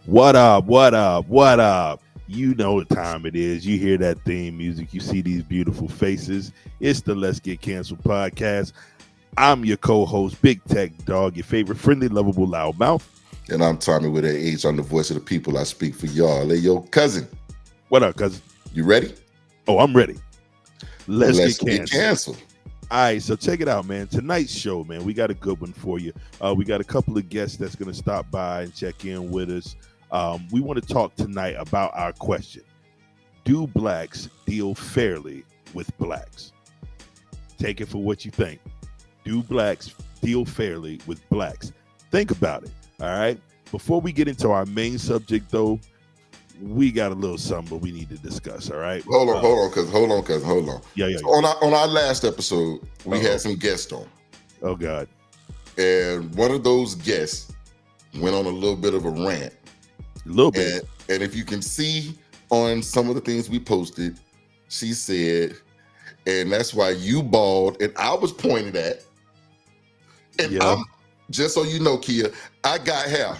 What up? What up? What up? You know what time it is. You hear that theme music. You see these beautiful faces. It's the Let's Get Canceled podcast. I'm your co-host, Big Tech Dog, your favorite friendly, lovable loudmouth. And I'm Tommy with A&M'S. I'm the voice of the people. I speak for y'all. Hey, yo, cousin. What up, cousin? You ready? Oh, I'm ready. Let's get canceled. All right, so check it out, man. Tonight's show, man, we got a good one for you. We got a couple of guests that's going to stop by and check in with us. We want to talk tonight about our question. Do blacks deal fairly with blacks? Take it for what you think. Do blacks deal fairly with blacks? Think about it, all right? Before we get into our main subject, though, we got a little something we need to discuss, all right? Hold on. Yeah. So on our last episode, we had some guests on. Oh, God. And one of those guests went on a little bit of a rant. A little bit. And if you can see on some of the things we posted, she said, and that's why you bald, and I was pointed at. And I'm, just so you know, Kia, I got hair.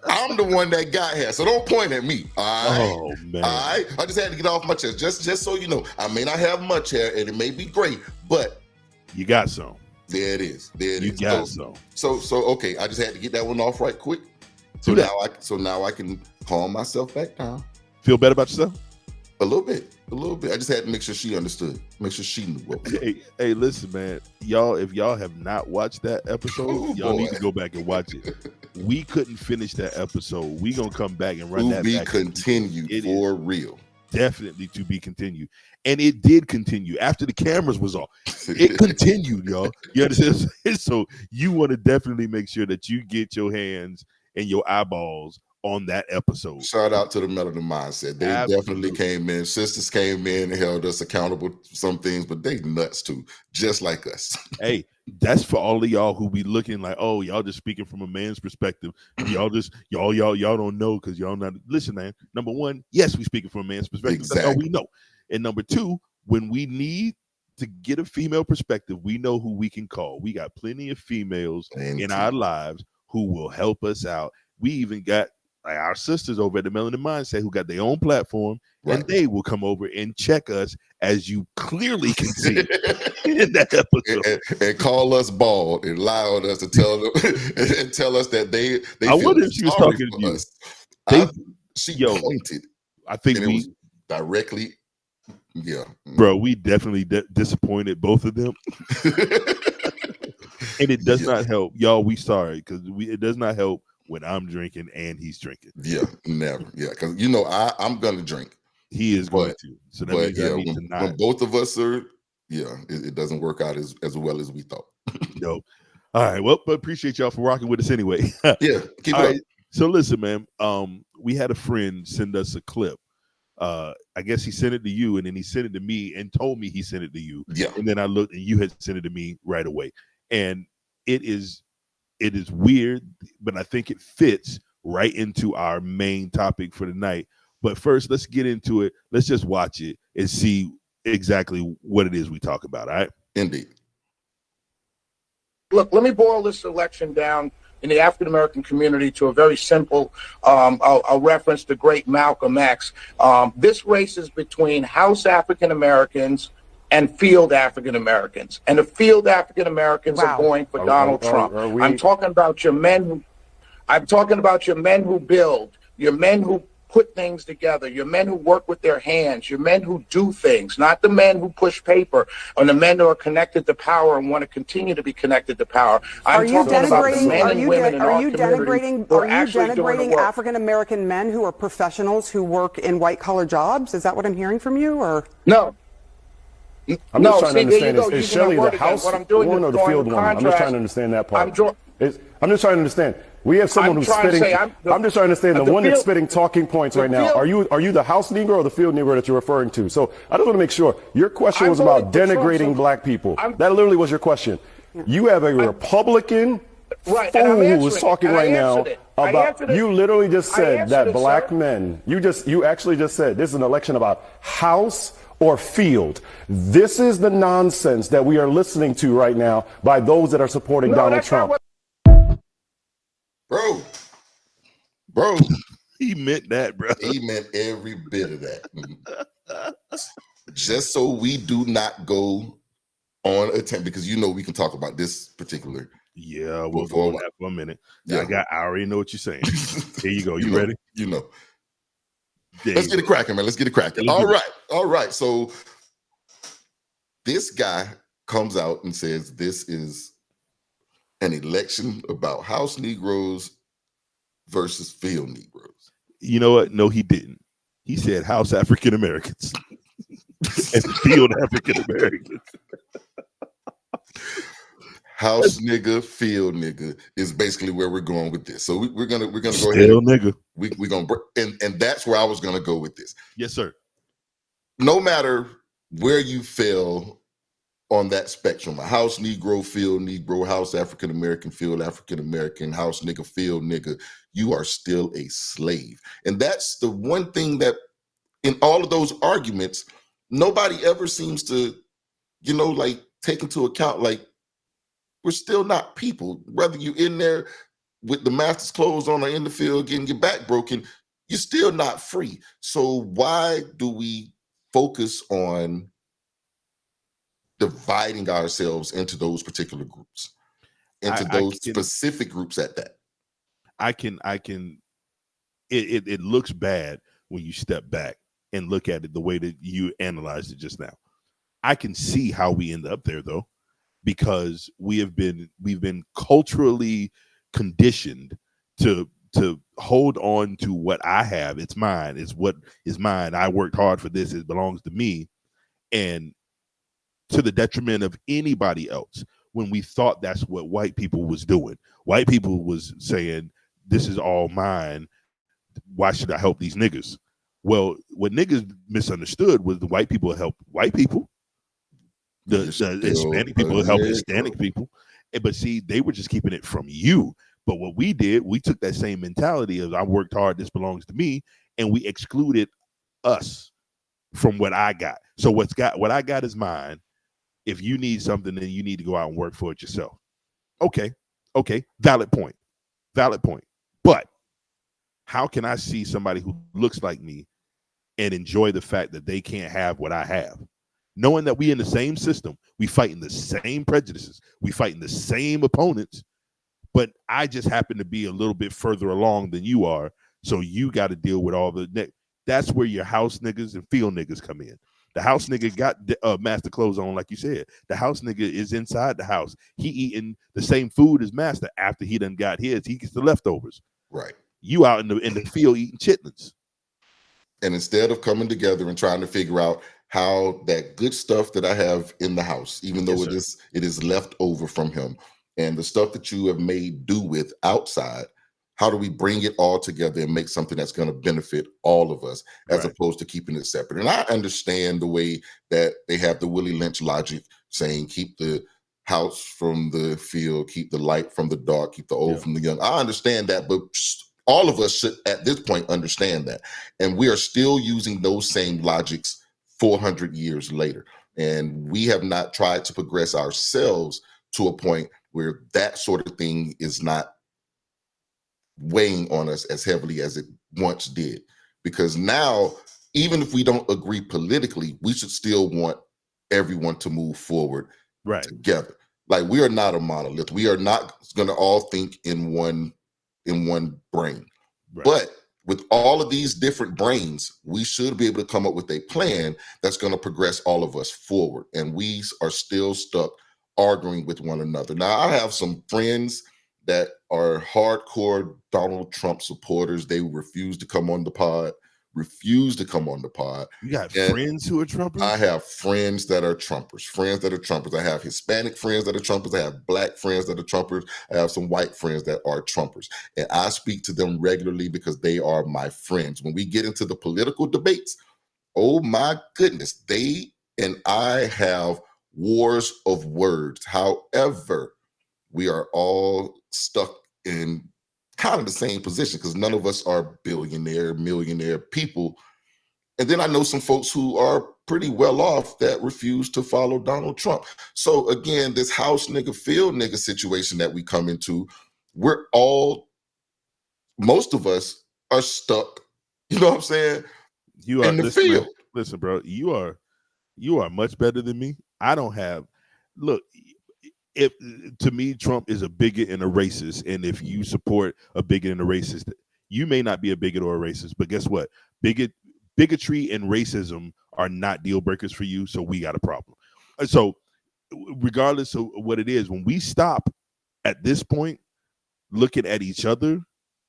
I'm the one that got hair, so don't point at me. All right? Oh, man. All right? I just had to get off my chest, just so you know. I may not have much hair, and it may be great, but you got some. There it is. You got some. So okay, I just had to get that one off right quick. So now I can calm myself back down. Feel better about yourself? A little bit. I just had to make sure she understood. Make sure she knew what was up. Hey, listen, man. Y'all, if y'all have not watched that episode, y'all need to go back and watch it. We couldn't finish that episode. We gonna come back and run that back. To be continued for real. Definitely to be continued. And it did continue after the cameras was off. It continued, y'all. You understand? So you want to definitely make sure that you get your hands and your eyeballs on that episode. Shout out to the Melanin Mindset. They definitely came in. Sisters came in and held us accountable for some things, but they nuts too, just like us. Hey, that's for all of y'all who be looking like, oh, y'all just speaking from a man's perspective. Y'all don't know because y'all not. Listen, man. Number one, yes, we speaking from a man's perspective. Exactly. That's all we know. And number two, when we need to get a female perspective, we know who we can call. We got plenty of females in our lives who will help us out. We even got like our sisters over at the Melanin Mindset who got their own platform, and they will come over and check us, as you clearly can see in that episode, and call us bald and lie on us to tell them and tell us that they I wonder if she was talking to you. She pointed. I think it was directly. Yeah, bro, we definitely disappointed both of them. And it does not help, y'all. We sorry because it does not help when I'm drinking and he's drinking. Yeah, never. Yeah, because I'm gonna drink. He is going to. So that means I need to not. When both of us are, it doesn't work out as well as we thought. Yo, all right. Well, but appreciate y'all for rocking with us anyway. Yeah, keep it up. Right, so listen, man. We had a friend send us a clip. I guess he sent it to you, and then he sent it to me and told me he sent it to you. Yeah. And then I looked, and you had sent it to me right away. And it is weird, but I think it fits right into our main topic for tonight. But first, let's get into it. Let's just watch it and see exactly what it is we talk about. All right? Indeed. Look, let me boil this election down in the African American community to a very simple. I'll reference the great Malcolm X. This race is between House African Americans and field African Americans, and the field African Americans are going for Donald Trump. I'm talking about your men. I'm talking about your men who build, your men who put things together, your men who work with their hands, your men who do things, not the men who push paper, or the men who are connected to power and want to continue to be connected to power. I'm talking about the men and women in our community who are actually doing the work. African American men who are professionals who work in white collar jobs? Is that what I'm hearing from you, or no? I'm just trying to understand, is Shelley the house one or the field woman? I'm just trying to understand that part. I'm just trying to understand. We have someone who's spitting. I'm just trying to understand the one that's spitting talking points right now. Are you the house Negro or the field Negro that you're referring to? So I just want to make sure. Your question was about denigrating black people. That literally was your question. You have a Republican fool who is talking right now about. You literally just said that black men. You actually just said this is an election about house or field. This is the nonsense that we are listening to right now by those that are supporting Donald Trump. Bro, bro. He meant that, bro. He meant every bit of that. Just so we do not go on attempt, because we can talk about this particular. Yeah, we'll go on that for a minute. Yeah. I already know what you're saying. Here you go. You ready? Let's get it cracking, man. Let's get it cracking. All right. So this guy comes out and says this is an election about house Negroes versus field Negroes. You know what? No, he didn't. He said house African Americans and field African Americans. House nigga, field nigga is basically where we're going with this. So we're gonna go still ahead. Nigga. We're gonna and that's where I was gonna go with this. Yes, sir. No matter where you fell on that spectrum, a house Negro, field Negro, house African American, field African American, house nigga, field nigga, you are still a slave. And that's the one thing that in all of those arguments, nobody ever seems to, like take into account, like, we're still not people. Whether you're in there with the master's clothes on or in the field getting your back broken, you're still not free. So why do we focus on dividing ourselves into those particular groups, into those specific groups at that? It looks bad when you step back and look at it the way that you analyzed it just now. I can see how we end up there, though, because we've been culturally conditioned to hold on to what I have. It's mine. It's what is mine. I worked hard for this. It belongs to me. And to the detriment of anybody else, when we thought that's what white people was doing. White people was saying, this is all mine. Why should I help these niggas? Well, what niggas misunderstood was the white people help white people. The Hispanic people help Hispanic people. But see, they were just keeping it from you. But what we did, we took that same mentality of I worked hard, this belongs to me, and we excluded us from what I got. So what I got is mine. If you need something, then you need to go out and work for it yourself. Okay. Valid point. But how can I see somebody who looks like me and enjoy the fact that they can't have what I have? Knowing that we in the same system, we fighting the same prejudices, we fighting the same opponents, but I just happen to be a little bit further along than you are, so you got to deal with all the that's where your house niggas and field niggas come in. The house nigga got master clothes on, like you said. The house nigga is inside the house. He eating the same food as master after he done got his. He gets the leftovers. Right. You out in the field eating chitlins. And instead of coming together and trying to figure out how that good stuff that I have in the house, even though it is left over from him, and the stuff that you have made do with outside, how do we bring it all together and make something that's going to benefit all of us, as opposed to keeping it separate? And I understand the way that they have the Willie Lynch logic saying, keep the house from the field, keep the light from the dark, keep the old from the young. I understand that, but all of us should at this point understand that. And we are still using those same logics 400 years later. And we have not tried to progress ourselves to a point where that sort of thing is not weighing on us as heavily as it once did. Because now, even if we don't agree politically, we should still want everyone to move forward together. Like, we are not a monolith. We are not going to all think in one brain. But with all of these different brains, we should be able to come up with a plan that's going to progress all of us forward. And we are still stuck arguing with one another. Now, I have some friends that are hardcore Donald Trump supporters. They refuse to come on the pod. You got friends who are Trumpers? I have friends that are Trumpers. I have Hispanic friends that are Trumpers. I have Black friends that are Trumpers. I have some white friends that are Trumpers. And I speak to them regularly because they are my friends. When we get into the political debates, oh my goodness, they and I have wars of words. However, we are all stuck in kind of the same position because none of us are billionaire, millionaire people. And then I know some folks who are pretty well off that refuse to follow Donald Trump. So again, this house nigga, field nigga situation that we come into, most of us are stuck. You know what I'm saying? You are in the field. Listen, bro, you are much better than me. I don't have. Look, if to me, Trump is a bigot and a racist, and if you support a bigot and a racist, you may not be a bigot or a racist, but guess what? Bigotry and racism are not deal breakers for you, so we got a problem. So, regardless of what it is, when we stop at this point looking at each other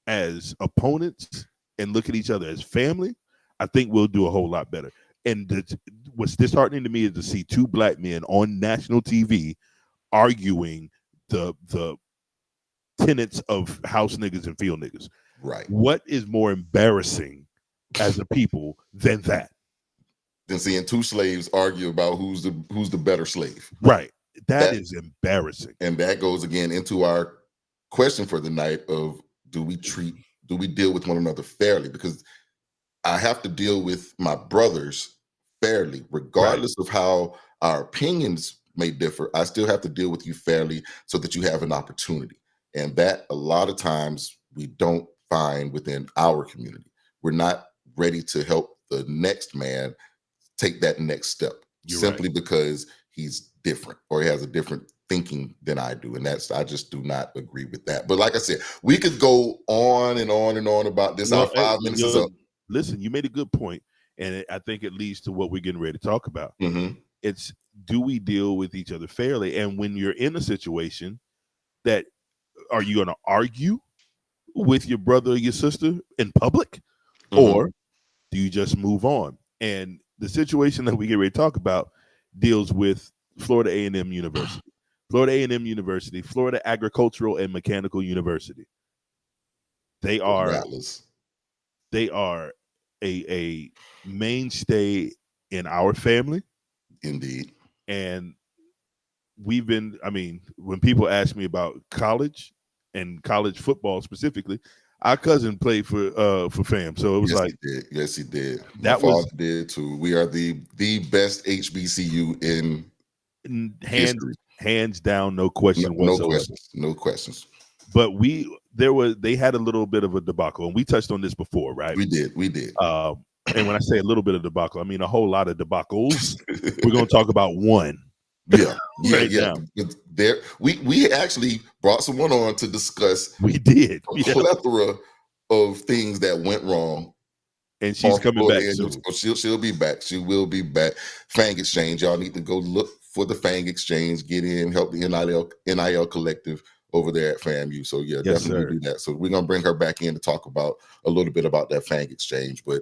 as opponents and look at each other as family, I think we'll do a whole lot better. And what's disheartening to me is to see two black men on national TV arguing the tenets of house niggas and field niggas. Right. What is more embarrassing as a people than that? Than seeing two slaves argue about who's the better slave. Right. That is embarrassing. And that goes again into our question for the night of do we deal with one another fairly? Because I have to deal with my brothers fairly, regardless of how our opinions may differ. I still have to deal with you fairly so that you have an opportunity. And that a lot of times we don't find within our community. We're not ready to help the next man take that next step simply because he's different or he has a different thinking than I do. And I just do not agree with that. But like I said, we could go on and on and on about this. Our 5 minutes is up. Listen, you made a good point, and I think it leads to what we're getting ready to talk about. Mm-hmm. It's, do we deal with each other fairly? And when you're in a situation that, are you going to argue with your brother or your sister in public, or do you just move on? And the situation that we get ready to talk about deals with Florida A&M University. Florida A&M University, Florida Agricultural and Mechanical University. They are a mainstay in our family. Indeed. And when people ask me about college and college football specifically, our cousin played for FAM, so it was yes, he did. That was did too. We are the best HBCU in history, hands down, no question whatsoever. No questions. But they had a little bit of a debacle, and we touched on this before, right? We did. And when I say a little bit of debacle, I mean a whole lot of debacles. We're going to talk about one. Yeah. Now. There, we actually brought someone on to discuss. We did a plethora of things that went wrong, and she's coming back soon. She'll be back. She will be back. FANG Exchange. Y'all need to go look for the FANG Exchange. Get in, help the NIL collective over there at FAMU. So definitely do that. So we're gonna bring her back in to talk about a little bit about that FANG Exchange. But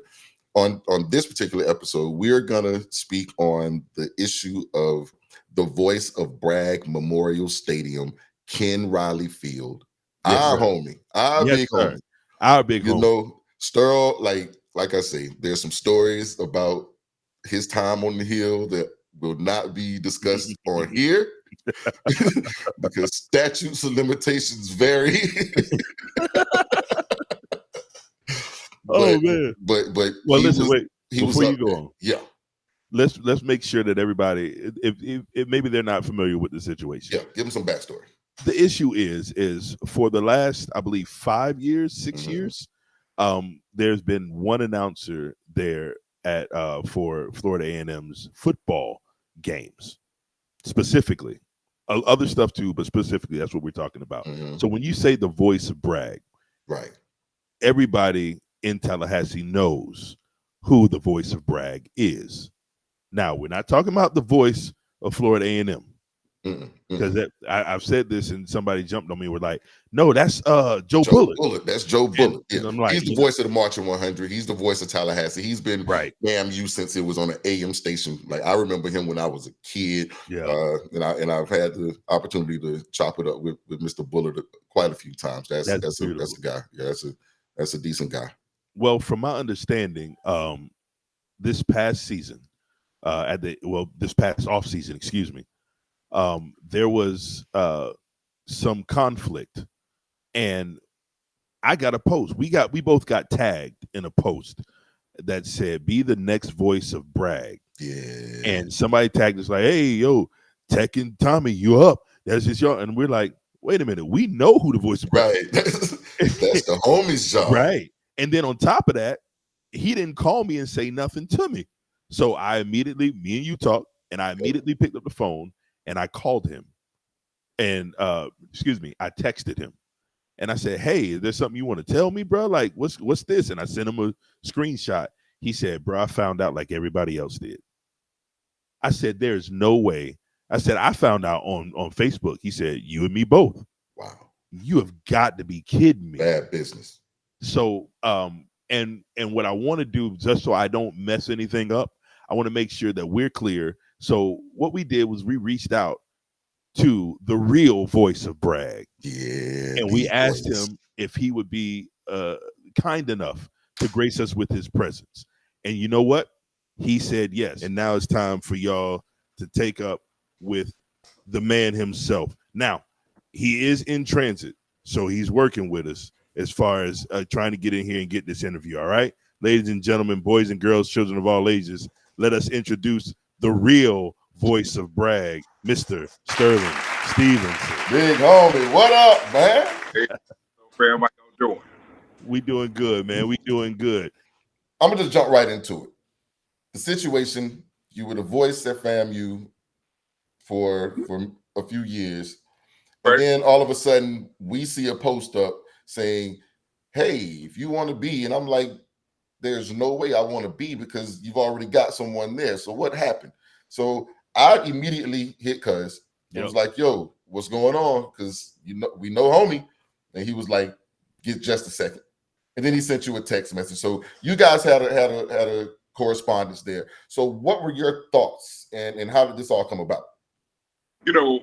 on this particular episode, we're gonna speak on the issue of the voice of Bragg Memorial Stadium, Ken Riley Field. Our homie, our big homie. You know, Sterl, like I say, there's some stories about his time on the Hill that will not be discussed on here because statutes and limitations vary. Man. But well, listen, wait. Before you go on, let's make sure that everybody, if maybe they're not familiar with the situation, give them some backstory. The issue is for the last, I believe, 6 years, there's been one announcer there at for Florida A&M'S football games, specifically. Other stuff too, but specifically that's what we're talking about. So when you say the voice of Bragg, right, everybody in Tallahassee knows who the voice of Bragg is. Now, we're not talking about the voice of Florida A&M. Because I've said this and somebody jumped on me. We're like, no, that's Joe Bullitt. That's Joe Bullitt. And like, he's the voice of the Marching 100. He's the voice of Tallahassee. He's been FAMU since it was on an AM station. Like, I remember him when I was a kid. And I've had the opportunity to chop it up with Mr. Bullitt quite a few times. That's a guy. Yeah, that's a decent guy. Well, from my understanding, this past season, this past off season, excuse me. There was some conflict, and I got a post. We both got tagged in a post that said, "Be the next voice of Bragg." Yeah. And somebody tagged us like, "Hey, yo, Tech and Tommy, you up? That's just y'all." And we're like, "Wait a minute, we know who the voice of Bragg." Right. That's the homie's job. Right. And then on top of that, he didn't call me and say nothing to me. So I immediately, me and you talked, and I immediately picked up the phone and I called him. And I texted him. And I said, "Hey, is there something you want to tell me, bro? Like, what's this?" And I sent him a screenshot. He said, "Bro, I found out like everybody else did." I said, "There's no way." I said, "I found out on Facebook." He said, "You and me both." Wow. You have got to be kidding me. Bad business. So, and what I want to do, just so I don't mess anything up, I want to make sure that we're clear. So what we did was we reached out to the real voice of Bragg. Yeah. And we asked him if he would be kind enough to grace us with his presence. And you know what? He said yes. And now it's time for y'all to take up with the man himself. Now, he is in transit, so he's working with us as far as trying to get in here and get this interview. All right, ladies and gentlemen, boys and girls, children of all ages, let us introduce the real voice of Bragg, Mr. Sterling Stevenson. Big homie, what up, man? Hey, fam, how y'all doing? We doing good, man. We doing good. I'm gonna just jump right into it. The situation, you were the voice at FAMU for a few years. And then all of a sudden we see a post up saying, "Hey, if you want to be," and I'm like, there's no way I want to be because you've already got someone there. So what happened? So I immediately hit Cuz. It was like, "Yo, what's going on?" Because we know homie. And he was like, "Get just a second." And then he sent you a text message. So you guys had a correspondence there. So what were your thoughts and how did this all come about? You know,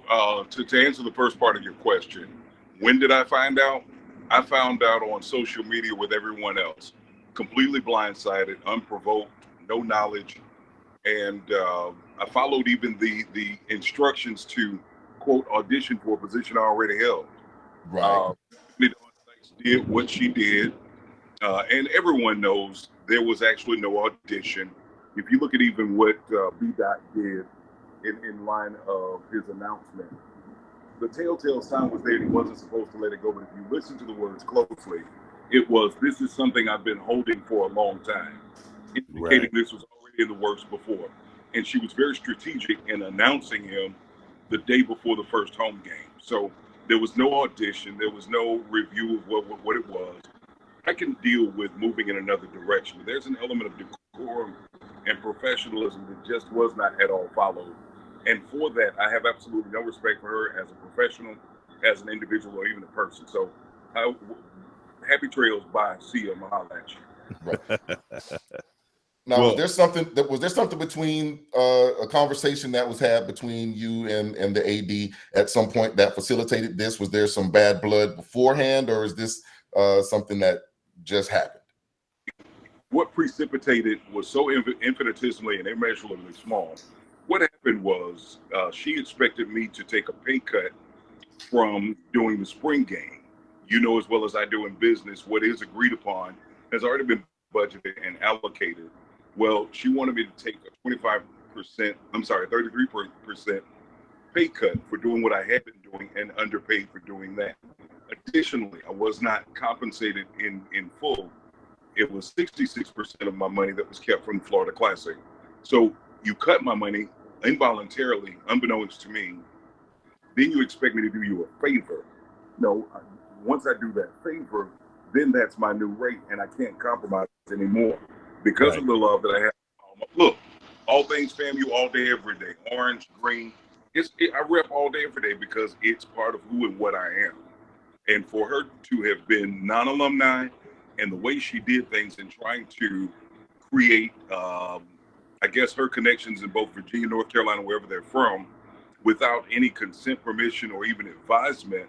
to answer the first part of your question, when did I find out? I found out on social media with everyone else, completely blindsided, unprovoked, no knowledge. And I followed even the instructions to, quote, audition for a position I already held. Right. Did what she did. And everyone knows there was actually no audition. If you look at even what B-Dot did in line of his announcement, the telltale sign was there. He wasn't supposed to let it go. But if you listen to the words closely, it was, "This is something I've been holding for a long time," indicating this was already in the works before. And she was very strategic in announcing him the day before the first home game. So there was no audition. There was no review of what it was. I can deal with moving in another direction, but there's an element of decorum and professionalism that just was not at all followed. And for that, I have absolutely no respect for her as a professional, as an individual, or even a person. So, happy trails. Bye. See you. Mahalo at you. Right. Now, was there something between a conversation that was had between you and the AD at some point that facilitated this? Was there some bad blood beforehand, or is this something that just happened? What precipitated was so infinitesimally and immeasurably small. What happened was she expected me to take a pay cut from doing the spring game. You know as well as I do in business, what is agreed upon has already been budgeted and allocated. Well, she wanted me to take a 33% pay cut for doing what I had been doing and underpaid for doing that. Additionally, I was not compensated in full. It was 66% of my money that was kept from the Florida Classic. So you cut my money involuntarily, unbeknownst to me. Then you expect me to do you a favor. No, once I do that favor, then that's my new rate, and I can't compromise anymore because of the love that I have. Look, all things FAMU all day, every day. Orange, green. I rep all day, every day because it's part of who and what I am. And for her to have been non-alumni and the way she did things and trying to create, I guess, her connections in both Virginia, North Carolina, wherever they're from, without any consent, permission, or even advisement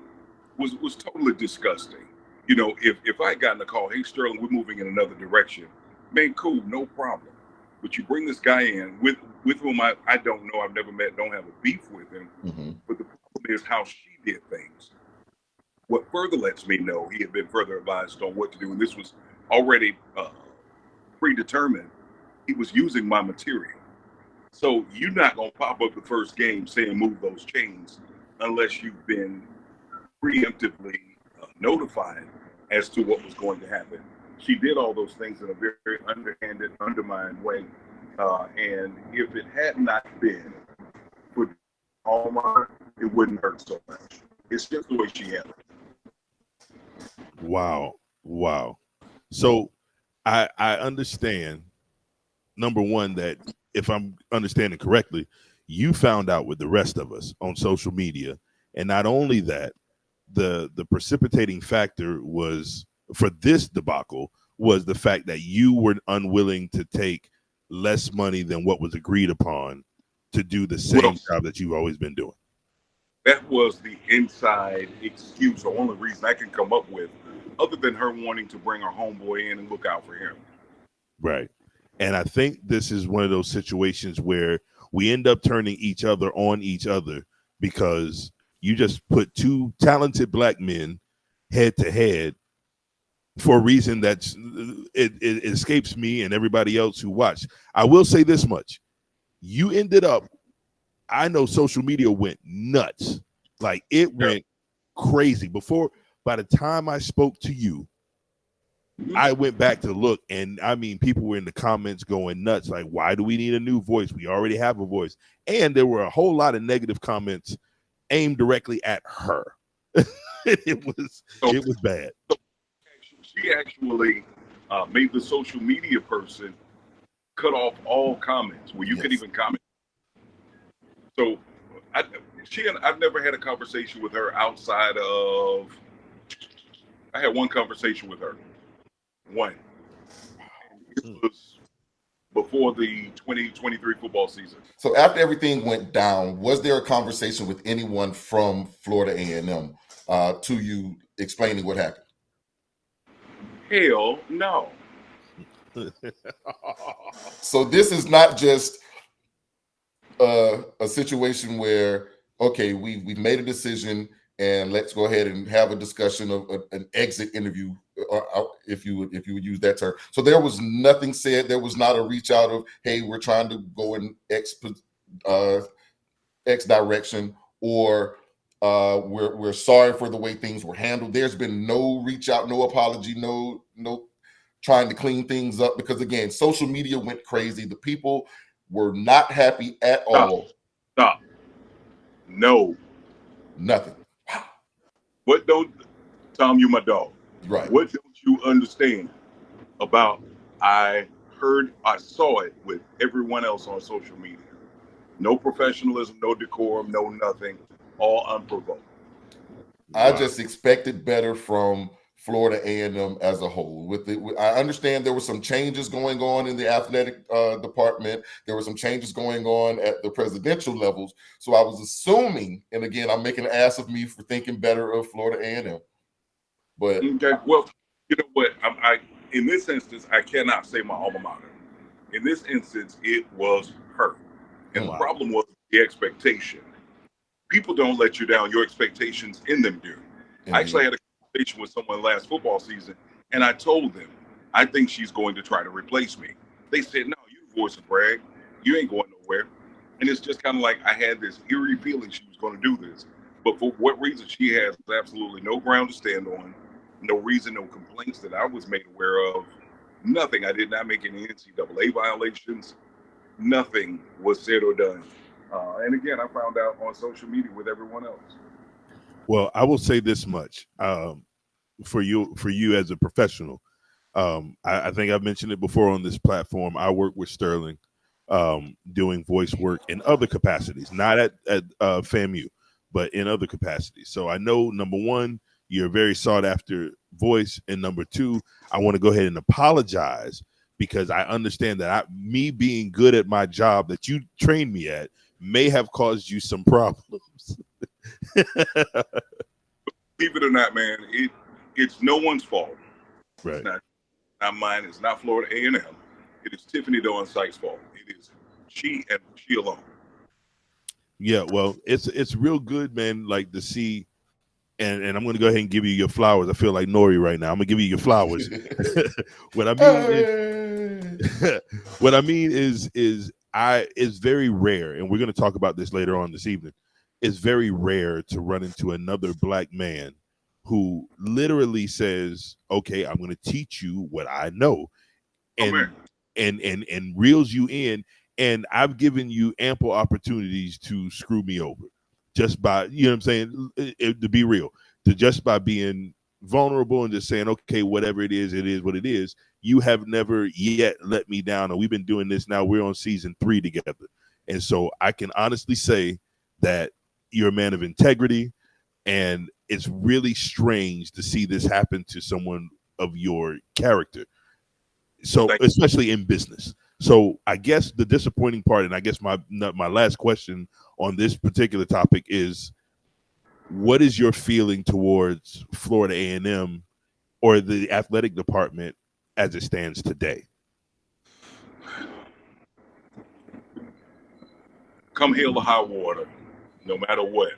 was totally disgusting. You know, if I had gotten a call, "Hey, Sterling, we're moving in another direction," man, cool, no problem. But you bring this guy in with whom I don't know, I've never met, don't have a beef with him. Mm-hmm. But the problem is how she did things. What further lets me know he had been further advised on what to do, and this was already predetermined. He was using my material. So you're not going to pop up the first game saying move those chains unless you've been preemptively notified as to what was going to happen. She did all those things in a very, very underhanded, undermined way. And if it had not been for Alma, it wouldn't hurt so much. It's just the way she handled it. Wow. So I understand, number one, that if I'm understanding correctly, you found out with the rest of us on social media. And not only that, the precipitating factor was for this debacle was the fact that you were unwilling to take less money than what was agreed upon to do the same job that you've always been doing. That was the inside excuse, the only reason I can come up with, other than her wanting to bring her homeboy in and look out for him. Right. And I think this is one of those situations where we end up turning each other on each other because you just put two talented black men head to head for a reason that's it escapes me and everybody else who watched. I will say this much. You ended up, I know social media went nuts. Like it went crazy. By the time I spoke to you, I went back to look, and I mean, people were in the comments going nuts. Like, why do we need a new voice? We already have a voice. And there were a whole lot of negative comments aimed directly at her. it was bad. She actually made the social media person cut off all comments where you could even comment. So I've never had a conversation with her outside of, I had one conversation with her. One. It was before the 2023 football season. So after everything went down, was there a conversation with anyone from Florida A&M to you explaining what happened? Hell no. So this is not just a situation where, okay, we've made a decision and let's go ahead and have a discussion of an exit interview, or if you would use that term. So there was nothing said. There was not a reach out of, hey, we're trying to go in X direction, or we're sorry for the way things were handled. There's been no reach out, no apology, no trying to clean things up, because again, social media went crazy. The people were not happy at all. Stop. No. Nothing. What don't, Tom, you my dog. Right. What don't you understand about, I saw it with everyone else on social media. No professionalism, no decorum, no nothing, all unprovoked. I just expected better from Florida A&M as a whole. I understand there were some changes going on in the athletic department. There were some changes going on at the presidential levels. So I was assuming, and again, I'm making an ass of me for thinking better of Florida A&M. But okay, well, you know what? I in this instance, I cannot say my alma mater. In this instance, it was her, and the problem was the expectation. People don't let you down. Your expectations in them do. I actually had a conversation with someone last football season, and I told them, I think she's going to try to replace me. They said, no, you the voice of Bragg. You ain't going nowhere. And it's just kind of like I had this eerie feeling she was going to do this. But for what reason, she has absolutely no ground to stand on, no reason, no complaints that I was made aware of, nothing. I did not make any NCAA violations. Nothing was said or done. And again, I found out on social media with everyone else. Well, I will say this much for you as a professional. I think I've mentioned it before on this platform. I work with Sterling doing voice work in other capacities, not at FAMU, but in other capacities. So I know, number one, you're a very sought after voice. And number two, I want to go ahead and apologize, because I understand that me being good at my job that you trained me at may have caused you some problems. Believe it or not, man, it's no one's fault. Right. It's not mine. It's not Florida A&M. It is Tiffany Doe Sykes' fault. It is she and she alone. Yeah, well, it's real good, man, like to see, and I'm going to go ahead and give you your flowers. I feel like Nori right now. I'm going to give you your flowers. What I mean is it's very rare, and we're going to talk about this later on this evening. It's very rare to run into another black man who literally says, okay, I'm going to teach you what I know, and reels you in. And I've given you ample opportunities to screw me over just by, you know what I'm saying, to be real, to just by being vulnerable and just saying, okay, whatever it is what it is. You have never yet let me down. And we've been doing this now. We're on season 3 together. And so I can honestly say that you're a man of integrity. And it's really strange to see this happen to someone of your character. So especially in business. So I guess the disappointing part, and I guess my last question on this particular topic is, what is your feeling towards Florida A&M or the athletic department as it stands today? Come hell or high water, no matter what,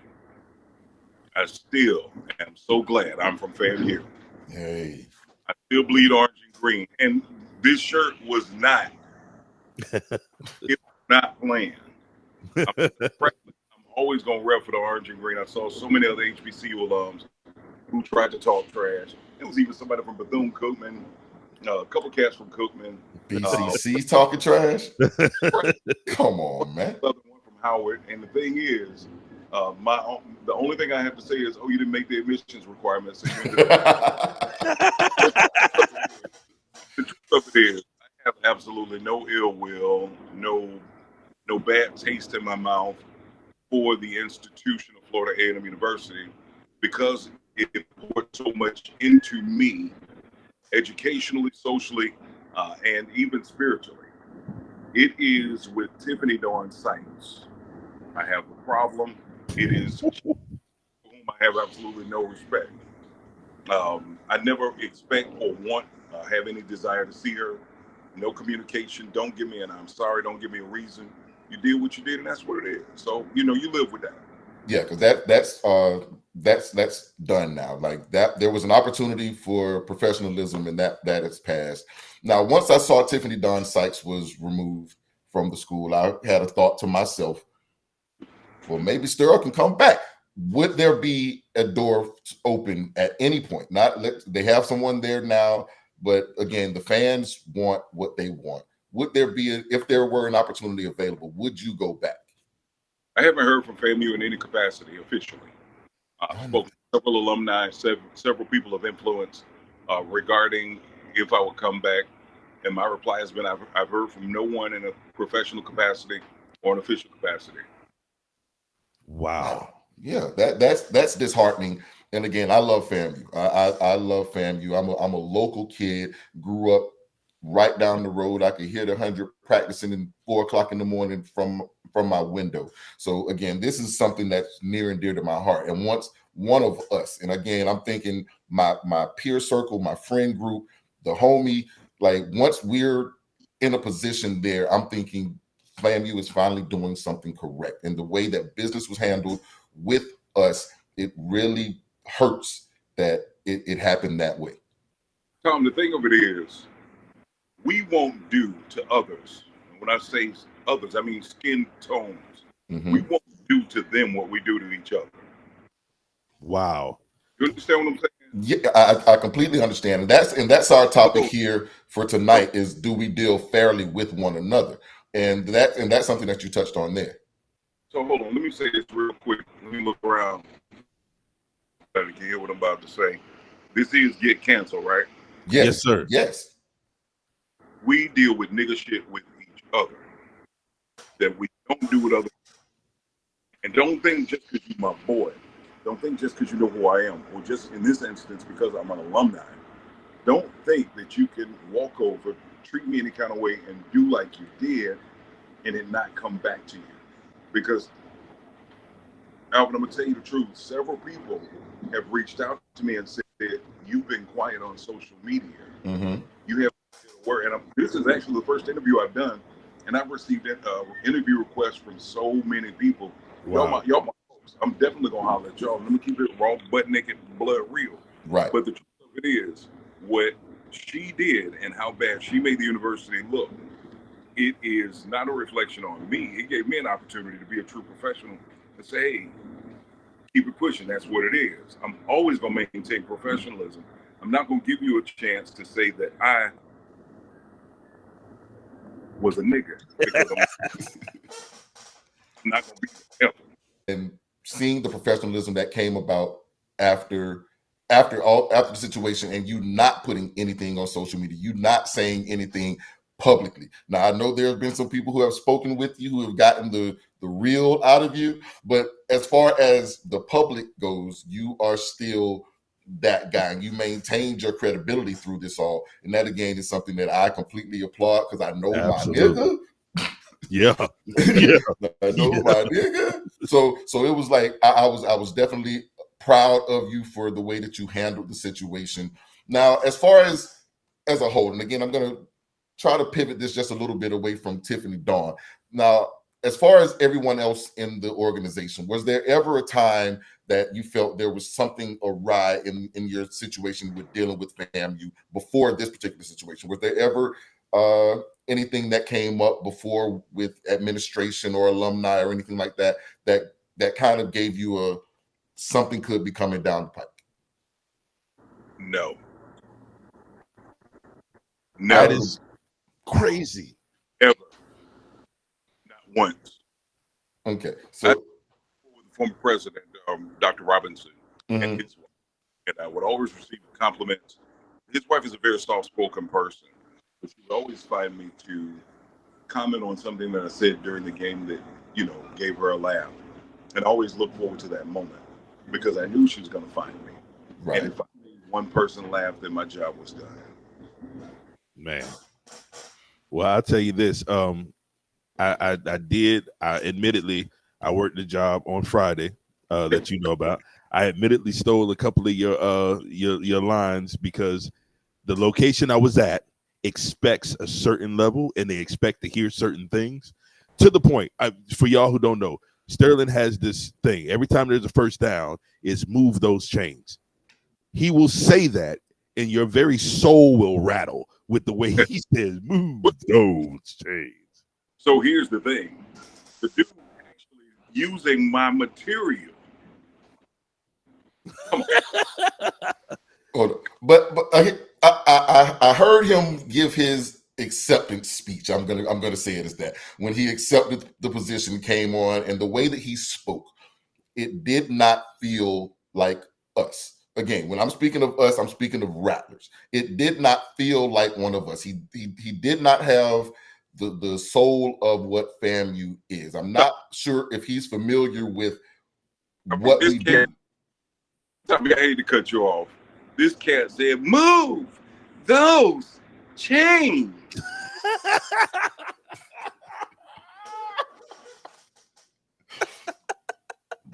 I still am so glad I'm from FAMU. Hey. I still bleed orange and green. And this shirt was not, it was not planned. I'm always going to rep for the orange and green. I saw so many other HBCU alums who tried to talk trash. It was even somebody from Bethune-Cookman, a couple cats from Cookman. BCC talking trash? Come on, man. One from Howard. And the thing is, the only thing I have to say is, you didn't make the admissions requirements. So you ended up. The truth of it is, I have absolutely no ill will, no bad taste in my mouth for the institution of Florida A&M University, because it poured so much into me, educationally, socially, and even spiritually. It is with Tiffany Dawn Sykes I have the problem. It is for whom I have absolutely no respect. I never expect or want, have any desire to see her. No communication. Don't give me an I'm sorry. Don't give me a reason. You did what you did, and that's what it is. So you live with that. Yeah, because that's done now. Like that, there was an opportunity for professionalism, and that has passed. Now, once I saw Tiffany Dawn Sykes was removed from the school, I had a thought to myself, well, maybe Sterl can come back. Would there be a door open at any point? They have someone there now, but again, the fans want what they want. Would there be, if there were an opportunity available, would you go back? I haven't heard from FAMU in any capacity officially. I've spoken to several alumni, several people of influence regarding if I would come back. And my reply has been, I've heard from no one in a professional capacity or an official capacity. Wow. Yeah, that's disheartening. And again, I love FAMU. I love FAMU. I'm a local kid, grew up right down the road. I could hear the 100 practicing at 4 o'clock in the morning from my window. So again, this is something that's near and dear to my heart. And once one of us, and again, I'm thinking my peer circle, my friend group, the homie, like once we're in a position there, I'm thinking FAMU is finally doing something correct. And the way that business was handled with us, it really hurts that it happened that way. Tom, the thing of it is, we won't do to others. When I say others, I mean skin tones. Mm-hmm. We won't do to them what we do to each other. Wow. You understand what I'm saying? Yeah, I completely understand. And that's our topic here for tonight is, do we deal fairly with one another? And that's something that you touched on there. So hold on, let me say this real quick. Let me look around. You can hear what I'm about to say. This is Get Canceled, right? Yes, sir. Yes. We deal with nigga shit with each other that we don't do with other. And don't think just because you're my boy, don't think just because you know who I am, or just in this instance because I'm an alumni, don't think that you can walk over, treat me any kind of way, and do like you did, and it not come back to you. Because, Alvin, I'm going to tell you the truth. Several people have reached out to me and said, you've been quiet on social media. Mm-hmm. You have word. And this is actually the first interview I've done, and I've received interview requests from so many people. Wow. Y'all my folks. I'm definitely going to holler at y'all. Let me keep it raw, butt naked, blood real. Right. But the truth of it is, what she did and how bad she made the university look, it is not a reflection on me. It gave me an opportunity to be a true professional and say, hey, keep it pushing. That's what it is. I'm always going to maintain professionalism. I'm not going to give you a chance to say that I was a nigga, because I'm not going to be helping. And seeing the professionalism that came about after the situation, and you not putting anything on social media, you not saying anything publicly. Now, I know there have been some people who have spoken with you, who have gotten the real out of you, but as far as the public goes, you are still that guy, and you maintained your credibility through this all. And that, again, is something that I completely applaud, because I know my nigga. Yeah. I know my nigga. So it was like I was definitely proud of you for the way that you handled the situation. Now, as far as a whole, and again, I'm gonna try to pivot this just a little bit away from Tiffany Dawn. Now, as far as everyone else in the organization, was there ever a time that you felt there was something awry in your situation with dealing with FAMU before this particular situation? Was there ever anything that came up before with administration or alumni or anything like that that kind of gave you something could be coming down the pipe? No. That is crazy. Ever. Not once. Okay. So the former president, Dr. Robinson, and his wife, and I would always receive compliments. His wife is a very soft-spoken person, but she would always find me to comment on something that I said during the game that, gave her a laugh. And I always look forward to that moment, because I knew she was going to find me. Right. And if I made one person laugh, then my job was done. Man. Well, I'll tell you this. I admittedly, I worked the job on Friday that you know about. I admittedly stole a couple of your lines, because the location I was at expects a certain level, and they expect to hear certain things, to the point. For y'all who don't know, Sterling has this thing. Every time there's a first down, is move those chains. He will say that, and your very soul will rattle with the way he says, move those chains. So here's the thing. The dude actually using my material. But I heard him give his acceptance speech. I'm gonna say it as that. When he accepted the position, came on, and the way that he spoke, it did not feel like us. Again, when I'm speaking of us, I'm speaking of Rattlers. It did not feel like one of us. He did not have the soul of what FAMU is. I'm not sure if he's familiar with what we do. I hate to cut you off. This cat said, move those chains.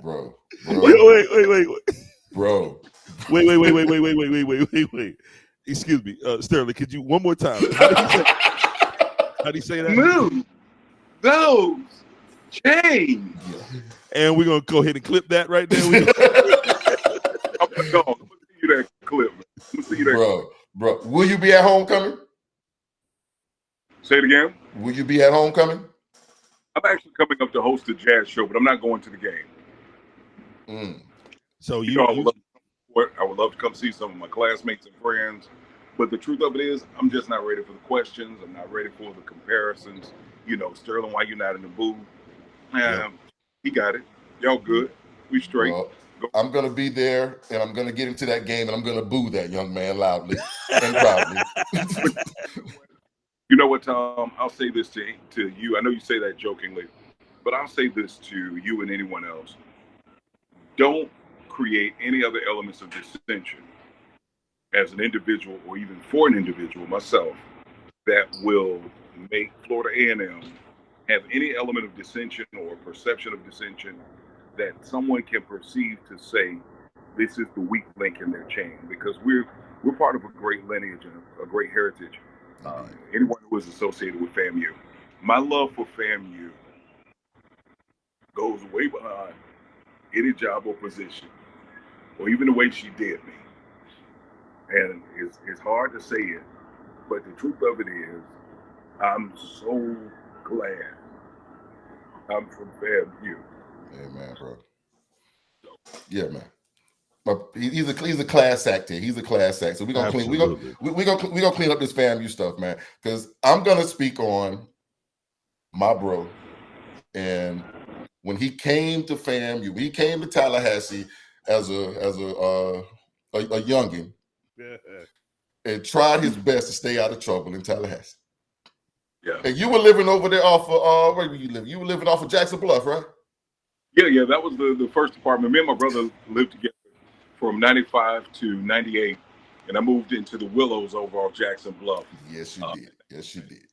Bro. Wait. Bro. Wait. Excuse me, Sterling. Could you one more time? How do you say that? Move those chains. And we're gonna go ahead and clip that right there. I'm gonna see you that clip. I'm gonna see you that. Bro, will you be at homecoming? Say it again. Will you be at homecoming? I'm actually coming up to host a jazz show, but I'm not going to the game. So I would love to come see some of my classmates and friends, but the truth of it is, I'm just not ready for the questions. I'm not ready for the comparisons. Sterling, why you not in the booth? He got it. Y'all good? We straight. Well, I'm going to be there, and I'm going to get into that game, and I'm going to boo that young man loudly and proudly. You know what, Tom? I'll say this to you. I know you say that jokingly, but I'll say this to you and anyone else. Don't create any other elements of dissension as an individual, or even for an individual, myself, that will make Florida A&M have any element of dissension or perception of dissension that someone can perceive to say this is the weak link in their chain, because we're part of a great lineage and a great heritage. Anyone who is associated with FAMU, my love for FAMU goes way behind any job or position, or even the way she did me. And it's hard to say it, but the truth of it is, I'm so glad I'm from FAMU. Amen, bro. Yeah, man. He's a class act here. He's a class act. So we're gonna clean up this FAMU stuff, man. Because I'm gonna speak on my bro. And when he came to FAMU, he came to Tallahassee as a youngin, and tried his best to stay out of trouble in Tallahassee. Yeah. And you were living over there off of where were you living? You were living off of Jackson Bluff, right? Yeah. That was the first apartment. Me and my brother lived together from 95 to 98. And I moved into the Willows over off Jackson Bluff. Yes, you did. Yes, you did.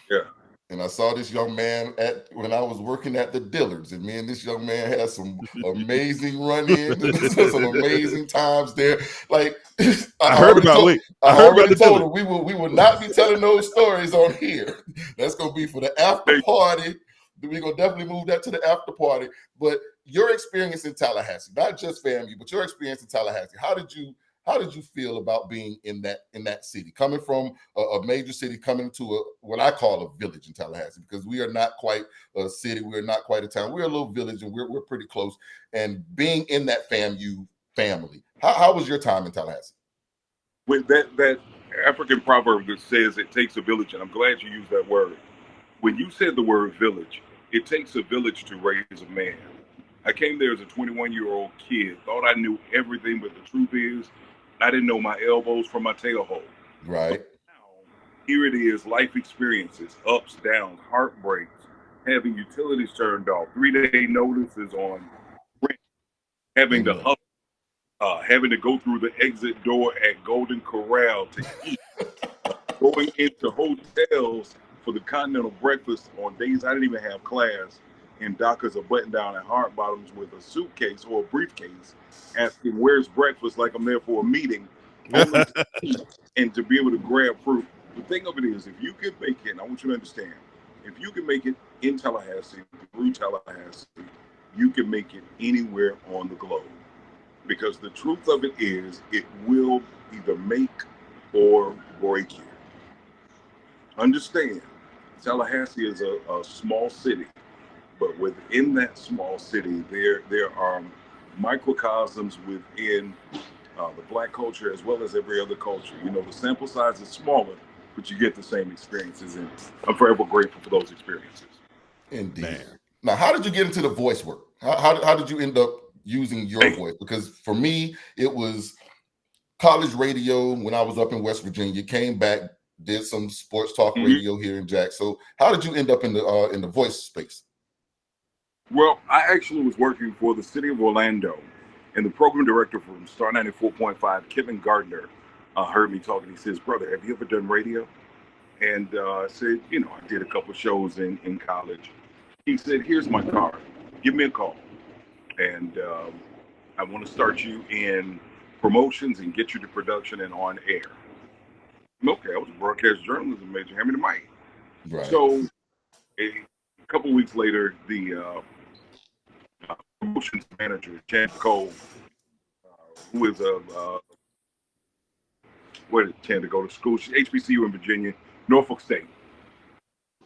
Yeah. And I saw this young man when I was working at the Dillards, and me and this young man had some amazing run-ins, some amazing times there. Like I already told him we will not be telling those stories on here. That's gonna be for the after party. We're gonna definitely move that to the after party. But your experience in Tallahassee, not just FAMU, but your experience in Tallahassee, how did you feel about being in that city, coming from a major city, coming to what I call a village in Tallahassee, because we are not quite a city, we are not quite a town, we're a little village, and we're pretty close. And being in that FAMU family, how was your time in Tallahassee? With that African proverb that says it takes a village, and I'm glad you used that word. When you said the word village, it takes a village to raise a man. I came there as a 21-year-old kid, thought I knew everything, but the truth is, I didn't know my elbows from my tail hole. Right. So now, here it is, life experiences, ups, downs, heartbreaks, having utilities turned off, 3-day notices on rent, having to hustle, having to go through the exit door at Golden Corral to eat, going into hotels for the continental breakfast on days I didn't even have class, in Dockers, a button down, and hard bottoms with a suitcase or a briefcase, asking where's breakfast, like I'm there for a meeting, and to be able to grab fruit. The thing of it is, if you can make it, and I want you to understand, if you can make it in Tallahassee, through Tallahassee, you can make it anywhere on the globe. Because the truth of it is, it will either make or break you. Understand, Tallahassee is a small city. But within that small city, there are microcosms within the Black culture as well as every other culture. You know, the sample size is smaller, but you get the same experiences, and I'm forever grateful for those experiences. Indeed. Man. Now, how did you get into the voice work? How did you end up using your voice? Because for me, it was college radio when I was up in West Virginia. Came back, did some sports talk radio here in Jack. So, how did you end up in the voice space? Well, I actually was working for the city of Orlando, and the program director from Star 94.5, Kevin Gardner, heard me talking. He says, "Brother, have you ever done radio?" And I said, I did a couple of shows in college. He said, "Here's my card. Give me a call. And I want to start you in promotions and get you to production and on air." Okay, I was a broadcast journalism major. Hand me the mic. Right. So a couple of weeks later, the promotions manager, Jan Cole, who is where did Jan go to school? She's HBCU in Virginia, Norfolk State.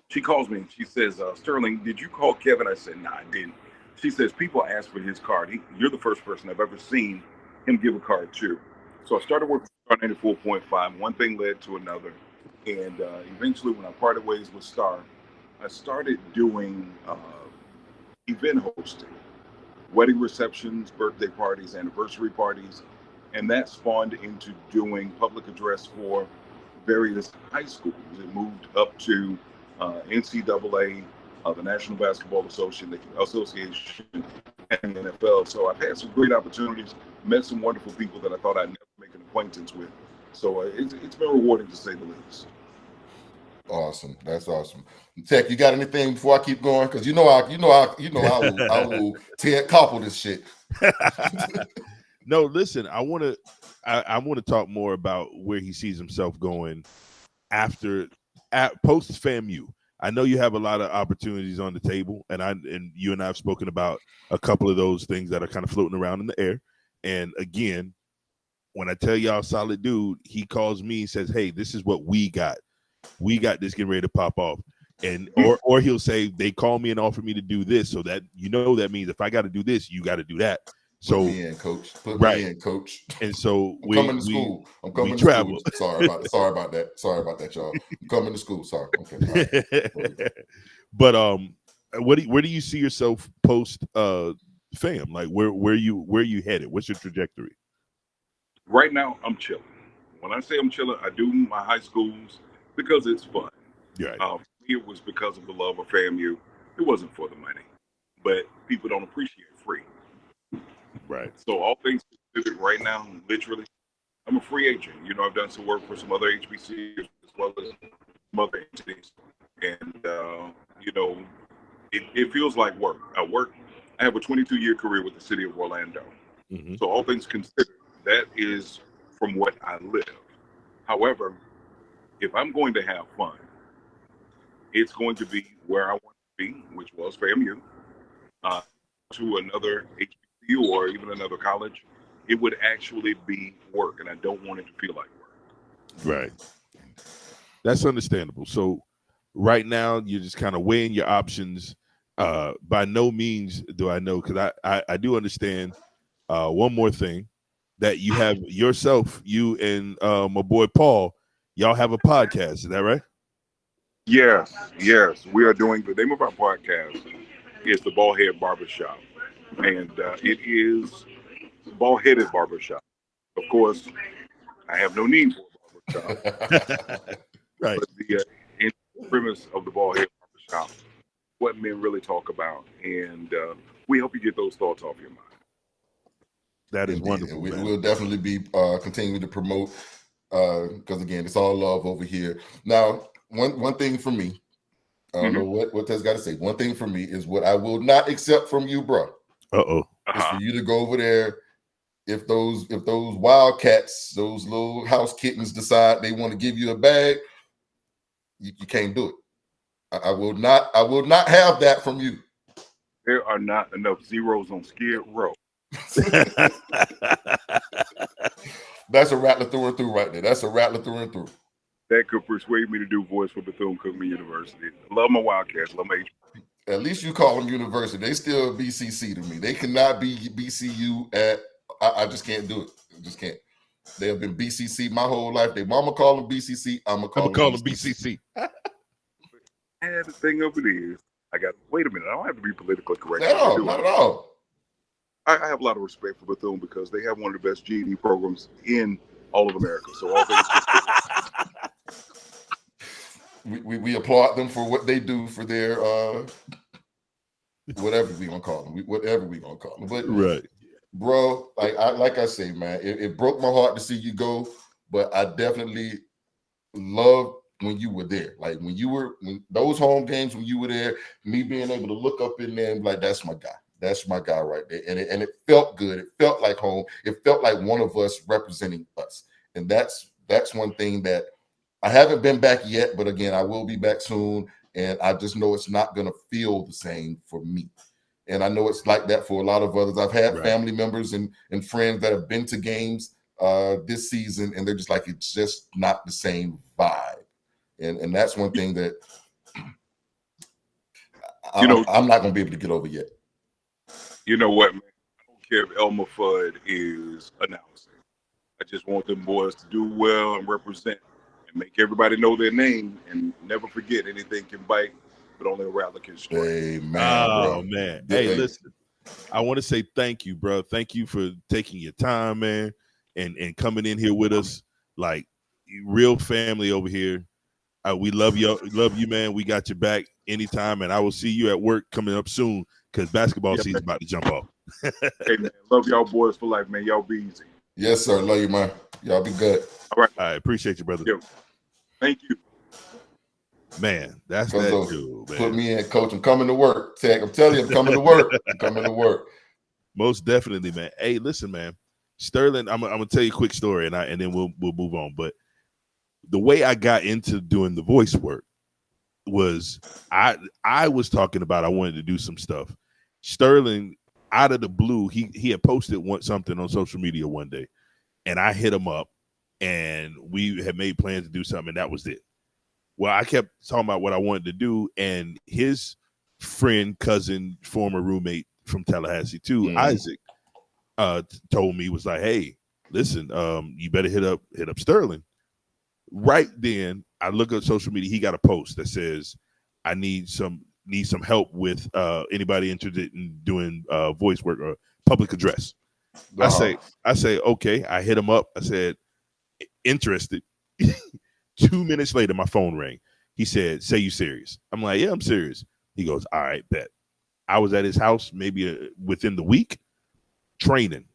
She calls me and she says, "Sterling, did you call Kevin?" I said, "Nah, I didn't." She says, "People ask for his card. You're the first person I've ever seen him give a card to." So I started working for Star 94.5. One thing led to another. And eventually, when I parted ways with Star, I started doing event hosting, wedding receptions, birthday parties, anniversary parties. And that spawned into doing public address for various high schools. It moved up to NCAA, the National Basketball Association, and the NFL. So I've had some great opportunities, met some wonderful people that I thought I'd never make an acquaintance with. So it's been rewarding, to say the least. Awesome, that's awesome. Tech, you got anything before I keep going? Because I will couple this shit. No, listen, I want to talk more about where he sees himself going post FAMU. I know you have a lot of opportunities on the table, and you and I have spoken about a couple of those things that are kind of floating around in the air. And again, when I tell y'all solid dude, he calls me and says, "Hey, this is what we got. We got this getting ready to pop off." And or he'll say, "They call me and offer me to do this," so that that means if I got to do this, you got to do that. So put me in, coach. Put me in, coach. And so I'm coming to school. I'm coming to travel. school. Sorry about that. Sorry about that, y'all. I'm coming to school. Sorry. Okay. Right. But where do you see yourself post fam? Like where you headed? What's your trajectory? Right now, I'm chilling. When I say I'm chilling, I do my high schools because it's fun. Right. For me, it was because of the love of FAMU. It wasn't for the money, but people don't appreciate free. Right. So all things considered, right now, literally, I'm a free agent. You know, I've done some work for some other HBCUs as well as some other entities, and you know, it feels like work. I have a 22-year career with the city of Orlando. Mm-hmm. So all things considered, that is from what I live. However, if I'm going to have fun, it's going to be where I want to be, which was FAMU, to another HBCU or even another college. It would actually be work, and I don't want it to feel like work. Right. That's understandable. So right now, you're just kind of weighing your options. By no means do I know, because I do understand one more thing, that you have yourself, you and my boy Paul, y'all have a podcast. Is that right? Yes. We are doing, the name of our podcast is the Ballhead Barbershop. And it is ball-headed barbershop. Of course, I have no need for a barbershop. Right. But the premise of the Ballhead Barbershop, what men really talk about, and we help you get those thoughts off your mind. That is wonderful. We will definitely be continuing to promote because again, it's all love over here. Now, one thing for me, I don't know what Ted's got to say. One thing for me is what I will not accept from you, bro. Is for you to go over there. If those wildcats, those little house kittens, decide they want to give you a bag, you can't do it. I will not have that from you. There are not enough zeros on Skid Row. That's a rattler through and through right there. That's a rattler through and through. That could persuade me to do voice for Bethune-Cookman University. Love my Wildcats. Love my HBCU. At least you call them university. They still BCC to me. They cannot be BCU at. I just can't do it. I just can't. They have been BCC my whole life. They mama call them BCC. I'm gonna call them BCC. And the thing of it is, wait a minute. I don't have to be politically correct. Not at all. I have a lot of respect for Bethune because they have one of the best GED programs in all of America. So all things we applaud them for what they do for their whatever we gonna call them. But right, bro, like I say, man, it broke my heart to see you go, but I definitely loved when you were there. Like when those home games, when you were there, me being able to look up in there and be like, that's my guy. That's my guy right there. And it felt good. It felt like home. It felt like one of us representing us. And that's one thing that I haven't been back yet, but again, I will be back soon. And I just know it's not going to feel the same for me. And I know it's like that for a lot of others. I've had family members and friends that have been to games this season, and they're just like, it's just not the same vibe. And that's one thing that I'm not going to be able to get over yet. You know what, man? I don't care if Elmer Fudd is announcing. I just want them boys to do well and represent and make everybody know their name and never forget anything can bite, but only a rattler can strike. Amen, bro. Man. Hey, listen, I want to say thank you, bro. Thank you for taking your time, man, and coming in here with us. Like, real family over here. We love you, man. We got your back anytime, and I will see you at work coming up soon because basketball season's about to jump off. Hey, man, love y'all boys for life, man. Y'all be easy. Yes, sir. Love you, man. Y'all be good. All right. I appreciate you, brother. Yeah. Thank you. Man, that's that dude, man. Put me in, coach. I'm coming to work. Tech. I'm telling you, I'm coming to work. I'm coming to work. Most definitely, man. Hey, listen, man. Sterling, I'm gonna tell you a quick story, and then we'll move on. But the way I got into doing the voice work was I was talking about I wanted to do some stuff. Sterling, out of the blue, he had posted something on social media one day, and I hit him up, and we had made plans to do something, and that was it. Well, I kept talking about what I wanted to do, and his friend, cousin, former roommate from Tallahassee too, Isaac, told me, was like, hey, listen, you better hit up Sterling. Right then, I look at social media. He got a post that says, I need some help with anybody interested in doing voice work or public address. I say, okay. I hit him up. I said, interested. 2 minutes later, my phone rang. He said, say you serious? I'm like, yeah, I'm serious. He goes, all right, bet. I was at his house maybe within the week training.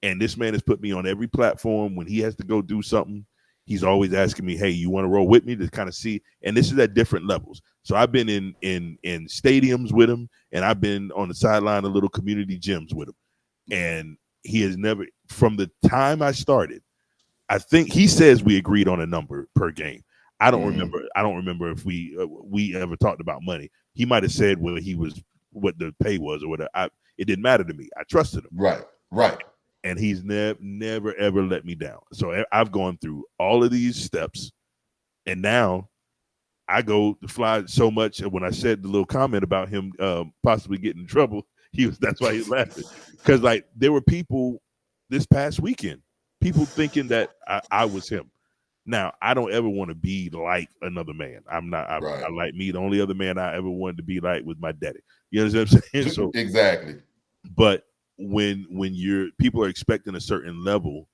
And this man has put me on every platform. When he has to go do something, he's always asking me, hey, you want to roll with me to kind of see? And this is at different levels. So I've been in stadiums with him, and I've been on the sideline of little community gyms with him. And he has never, from the time I started, I think he says we agreed on a number per game. I don't remember. I don't remember if we ever talked about money. He might have said what the pay was or whatever. It didn't matter to me. I trusted him. Right. And he's never ever let me down. So I've gone through all of these steps, and now I go to fly so much. And when I said the little comment about him possibly getting in trouble, that's why he's laughing, because like there were people this past weekend, people thinking that I was him. Now I don't ever want to be like another man. I'm not. I like me. The only other man I ever wanted to be like was my daddy. You know what I'm saying? So exactly. But when people are expecting a certain level,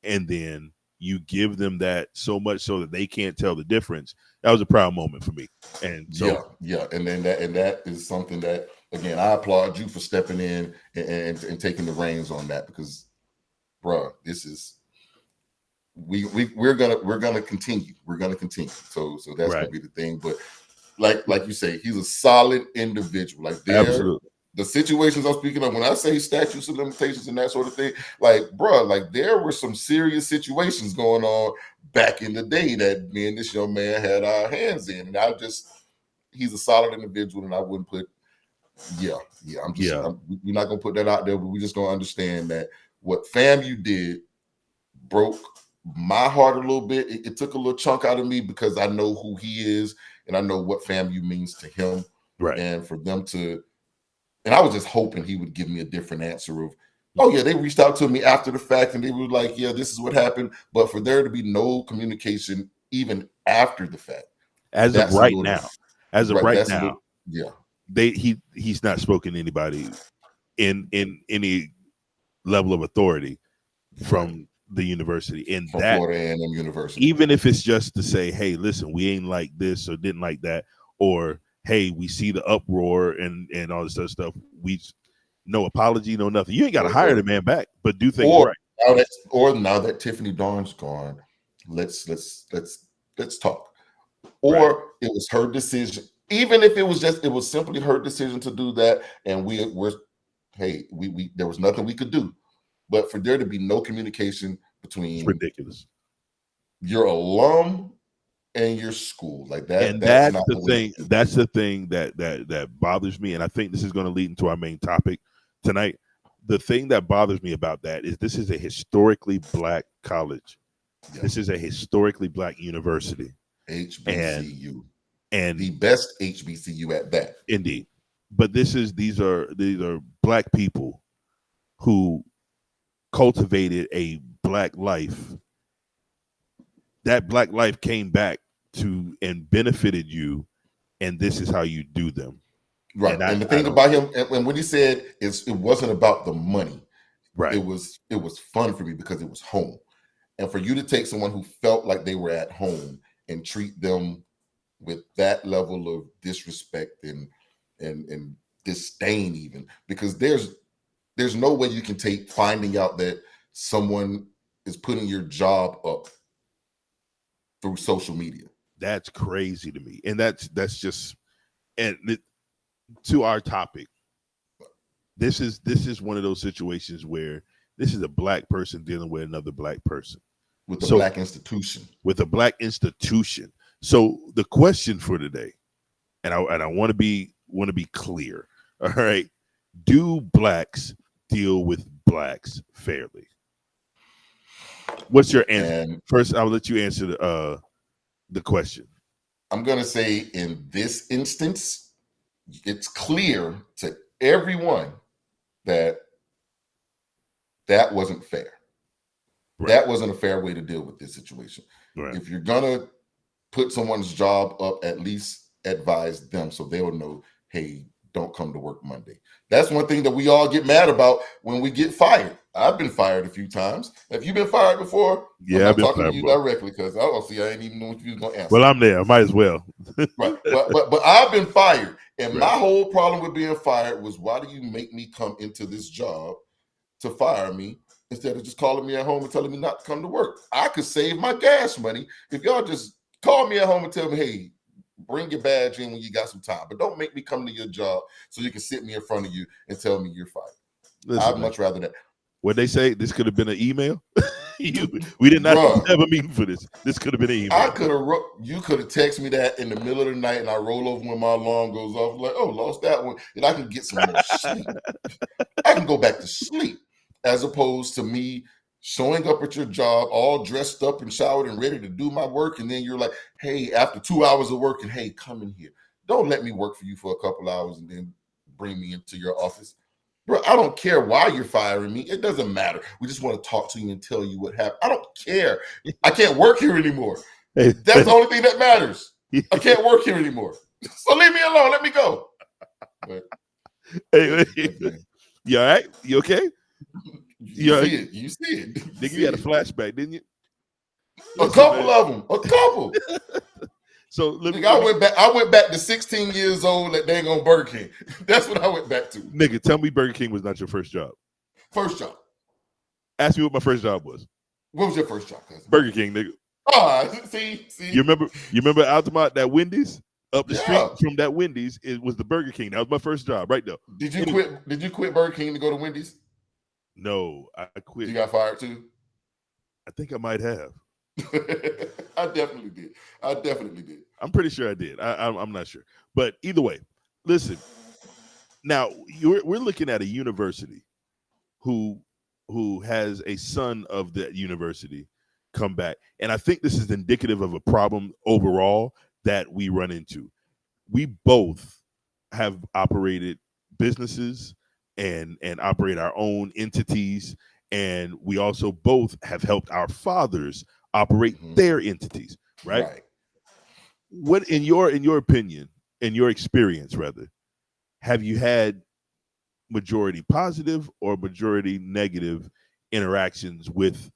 and then you give them that so much so that they can't tell the difference, that was a proud moment for me. And so and then that is something that, again, I applaud you for stepping in and taking the reins on that, because bruh, this is we're gonna continue. So that's gonna be the thing. But like you say, he's a solid individual. Like absolutely. The situations I'm speaking of, when I say statutes of limitations and that sort of thing, like, bruh, like there were some serious situations going on back in the day that me and this young man had our hands in. And he's a solid individual, and I wouldn't put, we're not gonna put that out there, but we're just gonna understand that what FAMU did broke my heart a little bit. It took a little chunk out of me, because I know who he is and I know what FAMU means to him. Right. And for them to, and I was just hoping he would give me a different answer of, oh yeah, they reached out to me after the fact and they were like, yeah, this is what happened. But for there to be no communication even after the fact, as of right now, he's not spoken to anybody in any level of authority from the university, in from that Florida A&M University, even if it's just to say, hey, listen, we ain't like this or didn't like that, or hey, we see the uproar and all this other stuff. We no apology, no nothing. You ain't got to hire the man back, but do things right. Now that Tiffany Dawn's gone, let's talk. Or it was her decision. Even if it was simply her decision to do that, and we there was nothing we could do. But for there to be no communication between, it's ridiculous, your alum and your school, like that. And that's the thing. That's the thing that bothers me. And I think this is going to lead into our main topic tonight. The thing that bothers me about that is this is a historically Black college. Yeah. This is a historically Black university. HBCU. And the best HBCU at that. Indeed. But these are Black people who cultivated a Black life. That Black life came back to and benefited you, and this is how you do them. Right. And the thing about him, and when he said it wasn't about the money. Right. It was fun for me because it was home. And for you to take someone who felt like they were at home and treat them with that level of disrespect and disdain, even, because there's no way you can take finding out that someone is putting your job up through social media. That's crazy to me. And that's just, and to our topic, this is one of those situations where this is a Black person dealing with another Black person. With a Black institution. With a Black institution. So the question for today, and I want to be clear, all right, do Blacks deal with Blacks fairly? What's your answer? And first, I'll let you answer the question. I'm going to say in this instance, it's clear to everyone that That wasn't fair. Right. That wasn't a fair way to deal with this situation. Right. If you're gonna put someone's job up, at least advise them so they'll know, hey, don't come to work Monday. That's one thing that we all get mad about when we get fired. I've been fired a few times. Have you been fired before? Yeah, I'm not talking to you directly because I don't see. I ain't even know what you was gonna answer. Well, I'm there. I might as well. Right, but I've been fired, and Right. my whole problem with being fired was, why do you make me come into this job to fire me instead of just calling me at home and telling me not to come to work? I could save my gas money if y'all just call me at home and tell me, hey, bring your badge in when you got some time, but don't make me come to your job so you can sit me in front of you and tell me you're fired. Listen, I'd much rather that. What they say, this could have been an email. We did not have a meeting for this. This could have been an email. You could have texted me that in the middle of the night, and I roll over when my alarm goes off. Like, oh, lost that one, and I can get some more sleep. I can go back to sleep, as opposed to me showing up at your job all dressed up and showered and ready to do my work, and then you're like, hey, after 2 hours of work, and hey, come in here. Don't let me work for you for a couple hours and then bring me into your office. Bro, I don't care why you're firing me. It doesn't matter. We just want to talk to you and tell you what happened. I don't care. I can't work here anymore. That's the only thing that matters. I can't work here anymore. So leave me alone. Let me go. But, hey, you all right? You okay? You see it. Nigga, you had a flashback, didn't you? A couple of them. A couple. So I went back to 16 years old at dang on Burger King. That's what I went back to. Nigga, tell me Burger King was not your first job. First job. Ask me what my first job was. What was your first job, cousin? Burger King, nigga. See. You remember Altamont, that Wendy's? Up the street from that Wendy's, it was the Burger King. That was my first job, right there. Did you quit Burger King to go to Wendy's? No, I quit. You got fired too? I think I might have. I definitely did. I'm pretty sure I did. I'm not sure. But either way, listen. Now, we're looking at a university who has a son of that university come back. And I think this is indicative of a problem overall that we run into. We both have operated businesses and operate our own entities. And we also both have helped our fathers operate their entities, right? What, in your opinion, in your experience rather, have you had majority positive or majority negative interactions with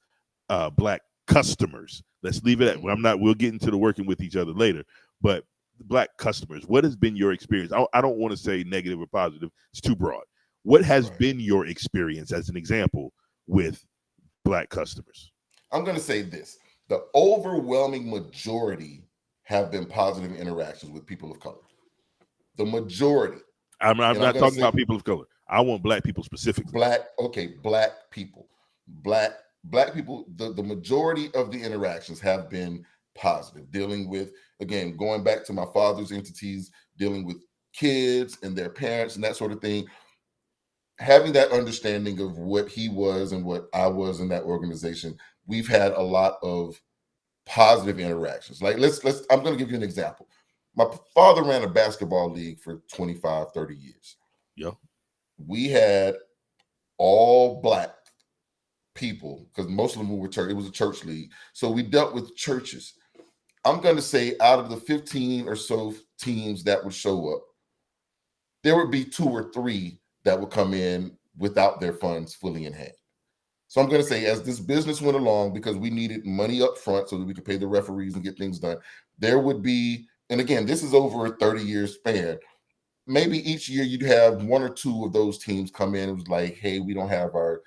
Black customers? Let's leave it at, we'll get into the working with each other later, but Black customers, what has been your experience? I don't want to say negative or positive, it's too broad. What has been your experience as an example with Black customers? I'm going to say this. The overwhelming majority have been positive interactions with people of color. The majority. I'm not talking about people of color. I want Black people specifically. Black people. Black people, the majority of the interactions have been positive, dealing with, again, going back to my father's entities, dealing with kids and their parents and that sort of thing. Having that understanding of what he was and what I was in that organization, we've had a lot of positive interactions. Like I'm going to give you an example. My father ran a basketball league for 25, 30 years. Yeah. We had all Black people because most of them were church. It was a church league. So we dealt with churches. I'm going to say out of the 15 or so teams that would show up, there would be 2 or 3 that would come in without their funds fully in hand. So I'm going to say, as this business went along, because we needed money up front so that we could pay the referees and get things done, there would be, and again, this is over a 30-year span, maybe each year you'd have 1 or 2 of those teams come in and was like, hey, we don't have our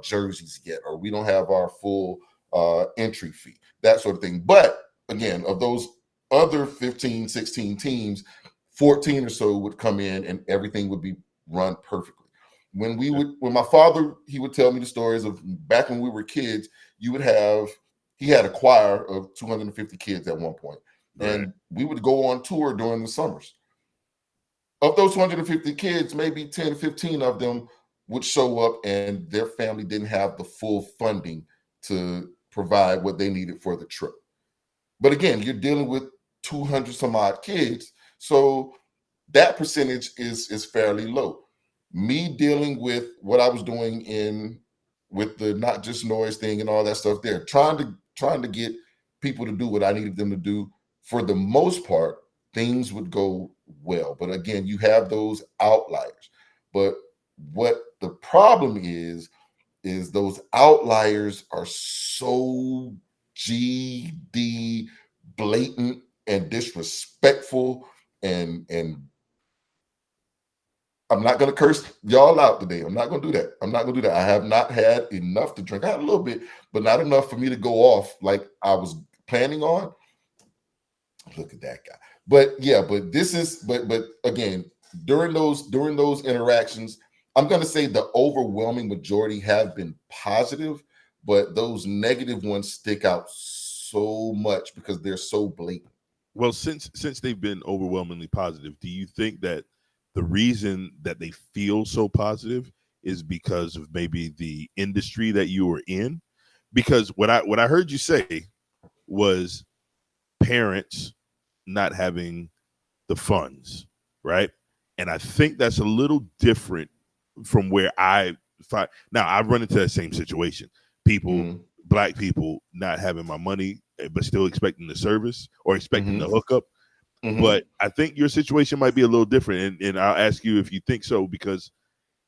jerseys yet, or we don't have our full entry fee, that sort of thing. But again, of those other 15, 16 teams, 14 or so would come in and everything would be run perfectly. When my father, he would tell me the stories of back when we were kids, he had a choir of 250 kids at one point. And we would go on tour during the summers. Of those 250 kids, maybe 10, 15 of them would show up and their family didn't have the full funding to provide what they needed for the trip. But again, you're dealing with 200 some odd kids. So that percentage is fairly low. Me dealing with what I was doing in with the not just noise thing and all that stuff there, trying to get people to do what I needed them to do. For the most part, things would go well. But again, you have those outliers. But what the problem is those outliers are so GD blatant and disrespectful, and I'm not going to curse y'all out today. I'm not going to do that. I'm not going to do that. I have not had enough to drink. I had a little bit, but not enough for me to go off like I was planning on. Look at that guy. But yeah, but this is, but again, during those interactions, I'm going to say the overwhelming majority have been positive, but those negative ones stick out so much because they're so blatant. Well, since they've been overwhelmingly positive, do you think that the reason that they feel so positive is because of maybe the industry that you were in? Because what I heard you say was parents not having the funds, right? And I think that's a little different from where I find. Now, I run into that same situation. People, black people not having my money, but still expecting the service or expecting the hookup. But I think your situation might be a little different. And I'll ask you if you think so, because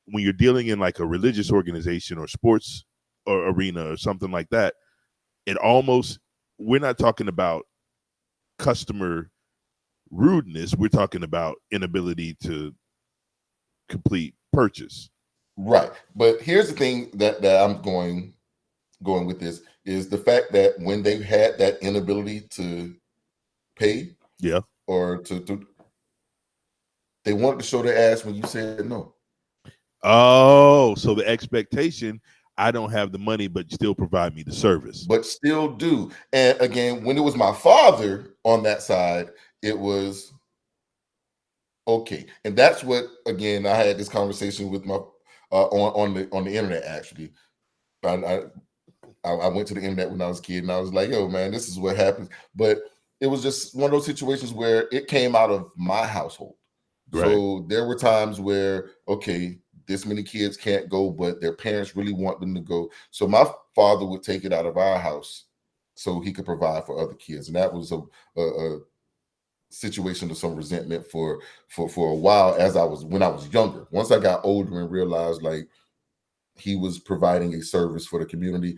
when you're dealing in like a religious organization or sports or arena or something like that, it almost, we're not talking about customer rudeness. We're talking about inability to complete purchase. Right. But here's the thing that I'm going with this is the fact that when they've had that inability to pay, or to they wanted to show their ass when you said no. Oh, so the expectation, I don't have the money, but still provide me the service. But still do. And again, when it was my father on that side, it was okay. And that's what, again, I had this conversation with my on the internet. Actually, I went to the internet when I was a kid, and I was like, yo, man, this is what happens. But it was just one of those situations where it came out of my household. Right. So there were times where, okay, this many kids can't go, but their parents really want them to go. So my father would take it out of our house so he could provide for other kids. And that was a situation of some resentment for a while when I was younger. Once I got older and realized like he was providing a service for the community,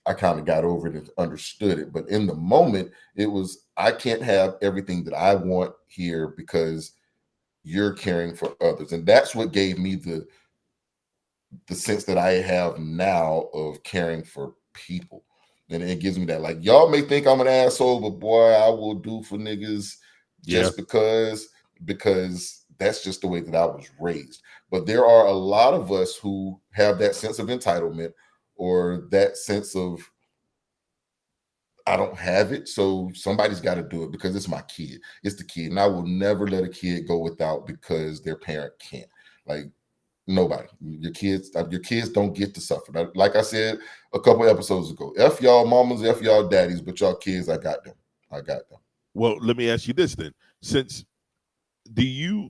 I kind of got over it and understood it. But in the moment, it was, I can't have everything that I want here because you're caring for others. And that's what gave me the sense that I have now of caring for people. And it gives me that, like, y'all may think I'm an asshole, but boy, I will do for niggas just because that's just the way that I was raised. But there are a lot of us who have that sense of entitlement or that sense of, I don't have it, so somebody's got to do it because it's my kid. It's the kid. And I will never let a kid go without because their parent can't. Like, nobody. Your kids don't get to suffer. Like I said a couple episodes ago, F y'all mamas, F y'all daddies, but y'all kids, I got them. Well, let me ask you this then. Since do you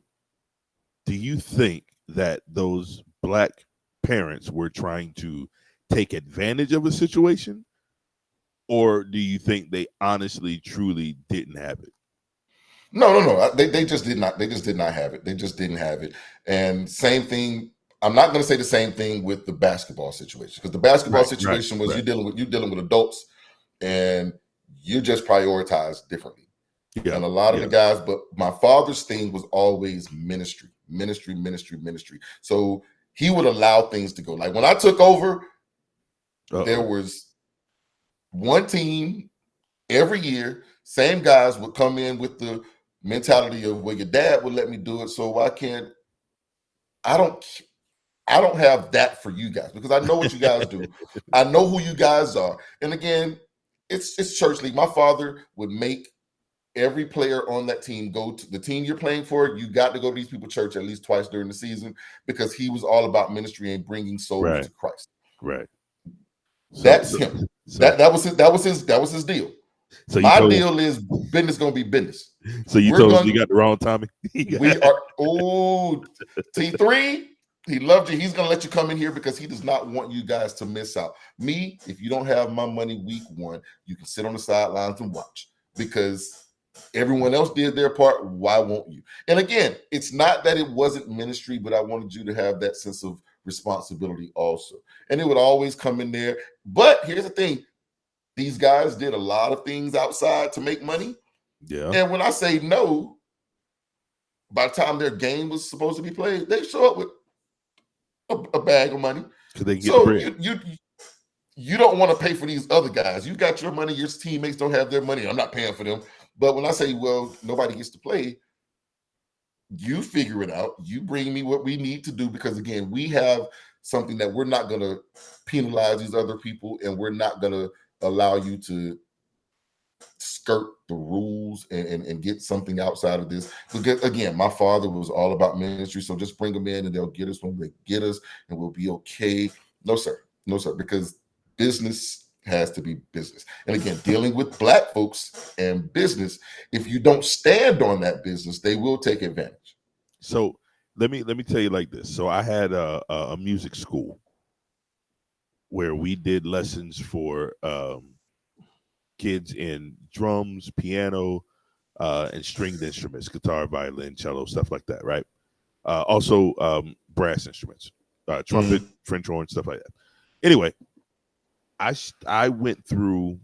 think that those black parents were trying to take advantage of a situation, or do you think they honestly, truly didn't have it? No. They just did not. They just did not have it. They just didn't have it. And same thing. I'm not going to say the same thing with the basketball situation, because the basketball situation was you're dealing with adults, and you just prioritize differently. Yeah, and a lot of the guys, but my father's thing was always ministry. So he would allow things to go. Like when I took over, there was one team every year. Same guys would come in with the mentality of, well, your dad would let me do it, so why can't I don't have that for you guys, because I know what you guys do. I know who you guys are. And again, it's church league. My father would make every player on that team go to the team you're playing for. You got to go to these people's church at least twice during the season, because he was all about ministry and bringing souls to Christ. Right. That's him. That was his deal. So my deal is business gonna be business. So you told us you got the wrong Tommy. We are T3. He loved you. He's going to let you come in here because he does not want you guys to miss out. Me, if you don't have my money week 1, you can sit on the sidelines and watch because everyone else did their part. Why won't you? And again, it's not that it wasn't ministry, but I wanted you to have that sense of responsibility also. And it would always come in there. But here's the thing. These guys did a lot of things outside to make money. Yeah. And when I say no, by the time their game was supposed to be played, they show up with a bag of money. They get so you don't want to pay for these other guys. You got your money. Your teammates don't have their money. I'm not paying for them. But when I say, well, nobody gets to play, you figure it out. You bring me what we need to do because, again, we have something that we're not going to penalize these other people, and we're not going to allow you to skirt the rules and get something outside of this. Because again, my father was all about ministry, so just bring them in and they'll get us when they get us and we'll be okay. No sir, because business has to be business. And again, dealing with Black folks and business, if you don't stand on that business, they will take advantage. So let me tell you like this. So I had a music school where we did lessons for kids in drums, piano, and stringed instruments, guitar, violin, cello, stuff like that, right? Also brass instruments, trumpet, French horn, stuff like that. Anyway, I went through,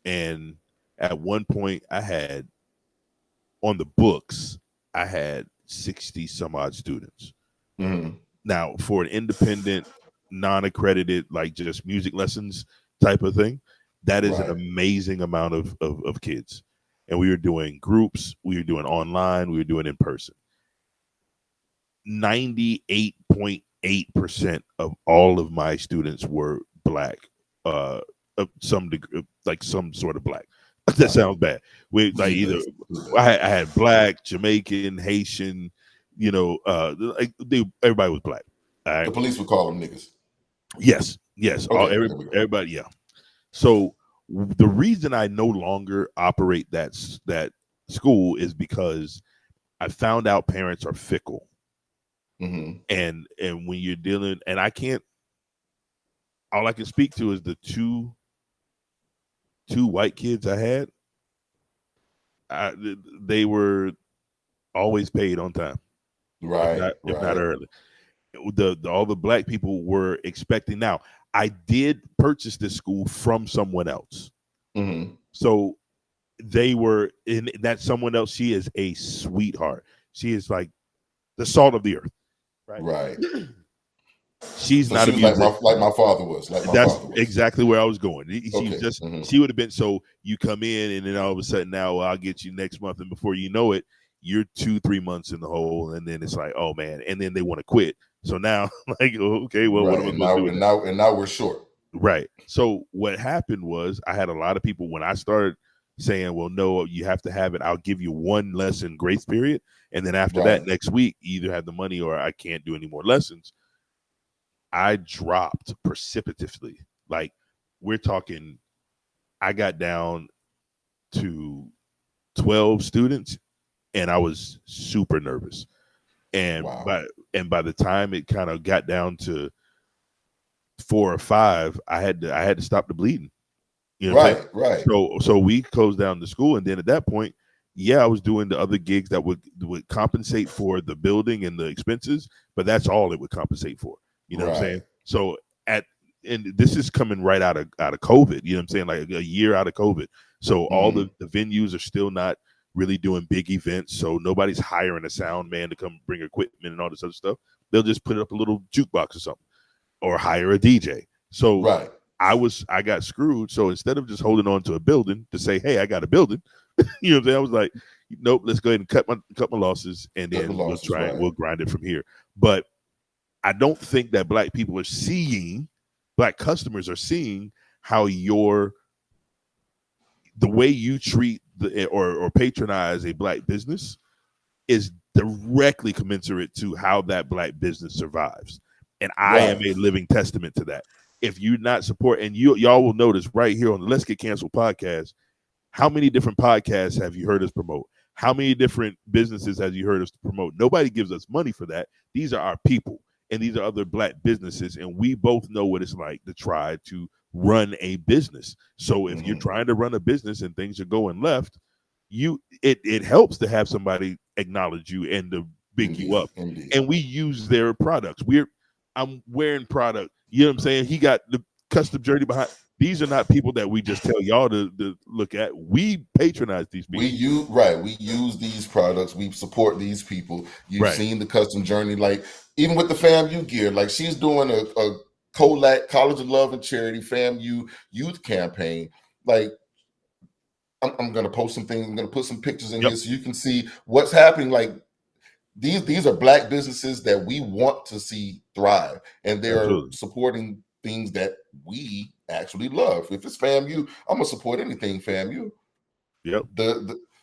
and at one point I had, on the books, I had 60 some odd students. Now, for an independent, non-accredited, like just music lessons type of thing, that is an amazing amount of kids. And we were doing groups, we were doing online, we were doing in person. 98.8% of all of my students were Black, of some degree, like some sort of Black. That sounds bad. We like either I had Black, Jamaican, Haitian, like everybody was Black. Right? The police would call them niggas. Yes. Okay, everybody, yeah. So the reason I no longer operate that school is because I found out parents are fickle. And when you're dealing, and all I can speak to is the two white kids I had. They were always paid on time, if not early. All the Black people were expecting. Now, I did purchase this school from someone else, so they were in that someone else. She is a sweetheart. She is like the salt of the earth. Right. She's not a music like my father was. That's exactly where I was going. She would have been. So you come in, and then all of a sudden now, well, I'll get you next month, and before you know it, you're 2-3 months in the hole, and then it's like, oh man, and then they want to quit. So now, like, okay, well, what am I going to do? And now we're short. Right. So what happened was, I had a lot of people when I started saying, well, no, you have to have it. I'll give you one lesson grace period, and then after that, next week, you either have the money or I can't do any more lessons. I dropped precipitously. Like, we're talking, I got down to 12 students, and I was super nervous. And by the time it kind of got down to 4 or 5, I had to stop the bleeding. You know, right. So we closed down the school, and then at that point, I was doing the other gigs that would compensate for the building and the expenses, but that's all it would compensate for. You know what I'm saying? So and this is coming right out of COVID. You know what I'm saying? Like a year out of COVID. So all the venues are still not really doing big events. So nobody's hiring a sound man to come bring equipment and all this other stuff. They'll just put up a little jukebox or something, or hire a DJ. So I got screwed. So instead of just holding on to a building to say, hey, I got a building, you know what I'm saying? I was like, nope, let's go ahead and cut my losses, and then we'll grind it from here. But I don't think that Black people are seeing, Black customers are seeing how the way you treat or patronize a Black business is directly commensurate to how that Black business survives. And I am a living testament to that. If you're not support, and y'all will notice right here on the Let's Get Canceled podcast, how many different podcasts have you heard us promote? How many different businesses have you heard us promote? Nobody gives us money for that. These are our people. and these are other black businesses, and we both know what it's like to try to run a business. So if you're trying to run a business and things are going left, it helps to have somebody acknowledge you and to big you up. And we use their products. I'm wearing product. You know what I'm saying? He got the custom jersey behind. These are not people that we just tell y'all to look at. We patronize these people. We use these products. We support these people. You've seen the custom journey, like even with the FAMU gear. Like she's doing a COLAC, College of Love and Charity, FAMU youth campaign. Like I'm gonna post some things. I'm gonna put some pictures in here so you can see what's happening. Like these are black businesses that we want to see thrive, and they're supporting things that we actually love. If it's FAMU, I'm gonna support anything FAMU. Yep.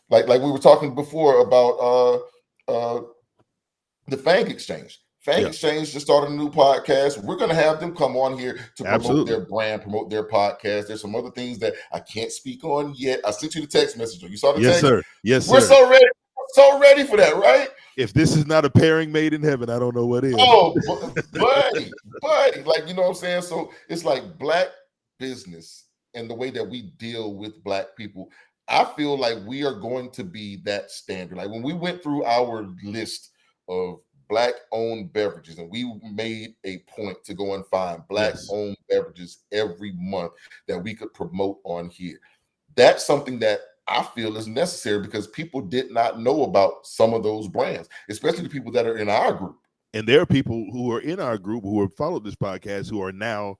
Like we were talking before about the Fang Exchange. Exchange just started a new podcast. We're gonna have them come on here to promote their brand, promote their podcast. There's some other things that I can't speak on yet. I sent you the text message. You saw the text? Sir. Yes, We're sir. so ready for that, right? If this is not a pairing made in heaven, I don't know what is. Oh, buddy, like, you know what I'm saying? So it's like black business and the way that we deal with black people. I feel like we are going to be that standard. Like when we went through our list of black-owned beverages, and we made a point to go and find black-owned beverages every month that we could promote on here. That's something that I feel is necessary because people did not know about some of those brands, especially the people that are in our group. And there are people who are in our group who have followed this podcast who are now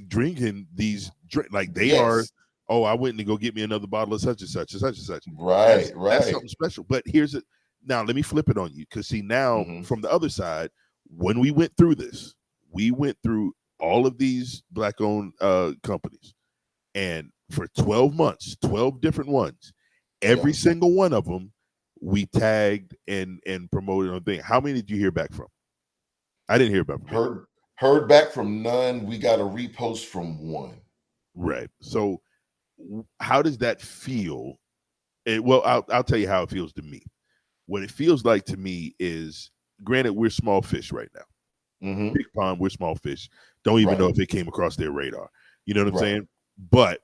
drinking these like they are. Oh, I went to go get me another bottle of such and such and such and such. Right. That's something special. But here's it. Now let me flip it on you, because see now from the other side, when we went through this, we went through all of these black-owned companies, and for 12 months, 12 different ones, every single one of them we tagged and promoted on thing. How many did you hear back from? I didn't hear back from heard back from none. We got a repost from one. Right. So how does that feel? Well, I'll tell you how it feels to me. What it feels like to me is, granted, we're small fish right now. Big pond, we're small fish. Don't even know if it came across their radar. You know what I'm saying? But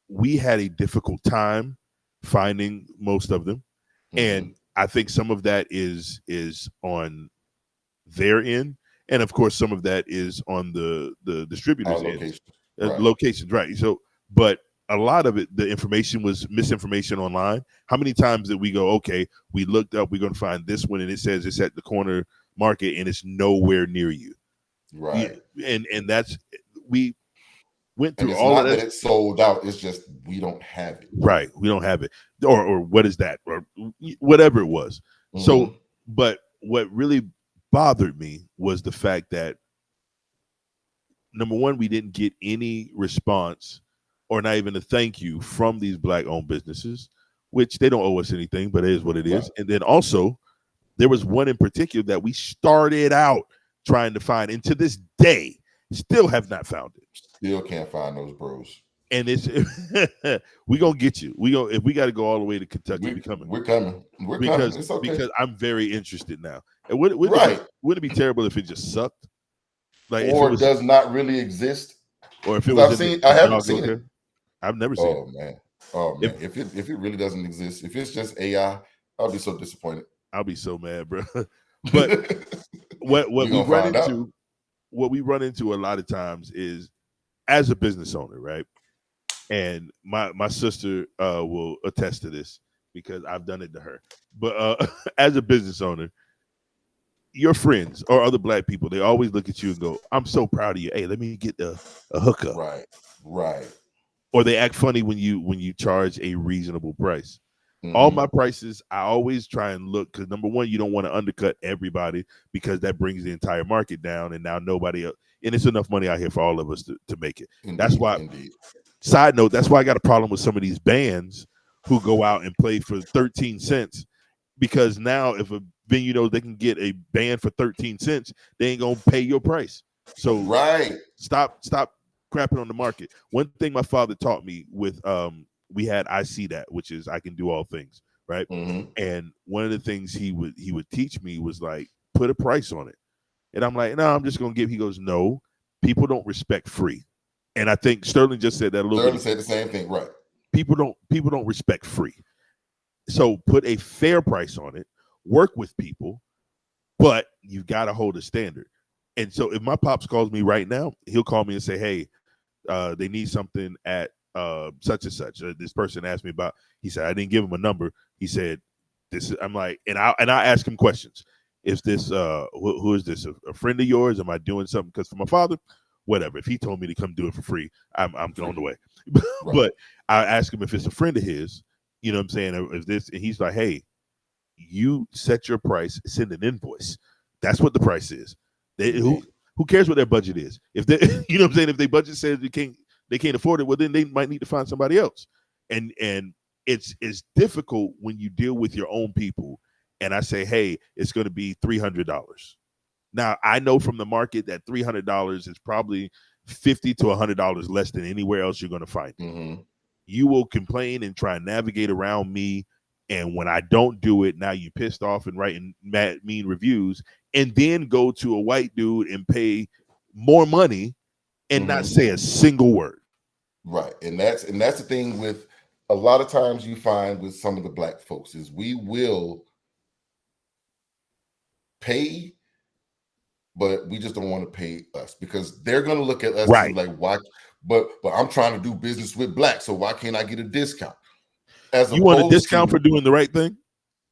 we had a difficult time finding most of them. And I think some of that is on their end. And of course, some of that is on the distributors' end. Locations, right. So, but a lot of it, the information was misinformation online. How many times did we go, okay, we looked up, we're going to find this one, and it says it's at the corner market, and it's nowhere near you. Right. And that's, we went through and all of that. It's sold out. It's just we don't have it. Right. We don't have it. Or what is that? Or whatever it was. So, but what really bothered me was the fact that, number one, we didn't get any response or not even a thank you from these black-owned businesses, which they don't owe us anything, but it is what it is. And then also, there was one in particular that we started out trying to find, and to this day, still have not found it. Still can't find those bros. And it's we gonna get you. If we got to go all the way to Kentucky, we're coming. It's okay. Because I'm very interested now. And wouldn't it be terrible if it just sucked? Like, or it does not really exist. Or if it was, I haven't seen it. I've never seen it. Oh man. If it really doesn't exist, if it's just AI, I'll be so disappointed. I'll be so mad, bro. But what we run into a lot of times is, as a business owner, right? And my sister will attest to this because I've done it to her. But as a business owner, your friends or other black people, they always look at you and go, "I'm so proud of you. Hey, let me get a hookup." Right. Or they act funny when you charge a reasonable price. All my prices, I always try and look, because number one, you don't want to undercut everybody, because that brings the entire market down, and now nobody else, and it's enough money out here for all of us to make it. That's why. Side note, that's why I got a problem with some of these bands who go out and play for 13 cents, because now if a venue knows they can get a band for 13 cents, they ain't gonna pay your price. So stop crapping on the market. One thing my father taught me with we had I See That, which is I Can Do All Things, right? And one of the things he would teach me was like, put a price on it. And I'm like, no, I'm just going to give. He goes, no, people don't respect free. And I think Sterling just said that a little bit. Sterling said the same thing, right? People don't respect free. So put a fair price on it, work with people, but you've got to hold a standard. And so if my pops calls me right now, he'll call me and say, hey, they need something at such and such. This person asked me about, he said, I didn't give him a number. He said, this is, I'm like, and I ask him questions. Is this, who is this, a friend of yours? Am I doing something? Because for my father, whatever. If he told me to come do it for free, I'm on the way. Right. But I ask him if it's a friend of his, you know what I'm saying? Is this, and he's like, hey, you set your price, send an invoice. That's what the price is. Who cares what their budget is? If they, you know what I'm saying? If their budget says they can't afford it, well, then they might need to find somebody else. And it's difficult when you deal with your own people. And I say, hey, it's going to be $300. Now I know from the market that $300 is probably $50 to $100 less than anywhere else you're going to find. Mm-hmm. You will complain and try and navigate around me. And when I don't do it, now you pissed off and writing mean reviews, and then go to a white dude and pay more money and not say a single word. Right. And that's the thing with a lot of times you find with some of the black folks is we will pay, but we just don't want to pay us because they're going to look at us and like, why? But I'm trying to do business with black, so why can't I get a discount? You want a discount for doing the right thing?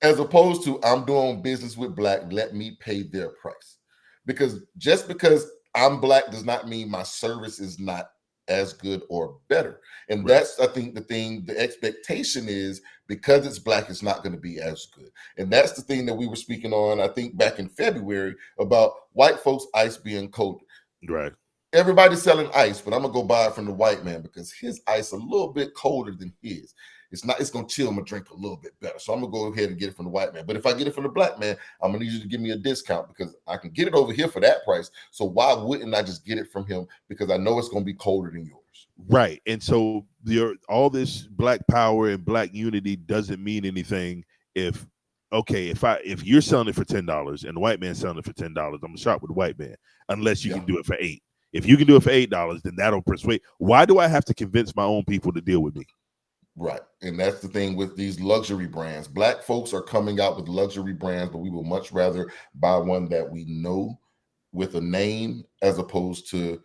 As opposed to I'm doing business with black, let me pay their price. Because just because I'm black does not mean my service is not as good or better. And that's, I think, the expectation is because it's black, it's not going to be as good. And that's the thing that we were speaking on, I think, back in February about white folks' ice being colder. Right. Everybody's selling ice, but I'm going to go buy it from the white man because his ice a little bit colder than his. It's going to chill my drink a little bit better. So I'm going to go ahead and get it from the white man. But if I get it from the black man, I'm going to need you to give me a discount because I can get it over here for that price. So why wouldn't I just get it from him? Because I know it's going to be colder than yours. Right. And so all this black power and black unity doesn't mean anything if you're selling it for $10 and the white man's selling it for $10, I'm going to shop with the white man unless you can do it for $8. If you can do it for $8, then that'll persuade. Why do I have to convince my own people to deal with me? Right. And that's the thing with these luxury brands. Black folks are coming out with luxury brands, but we will much rather buy one that we know with a name as opposed to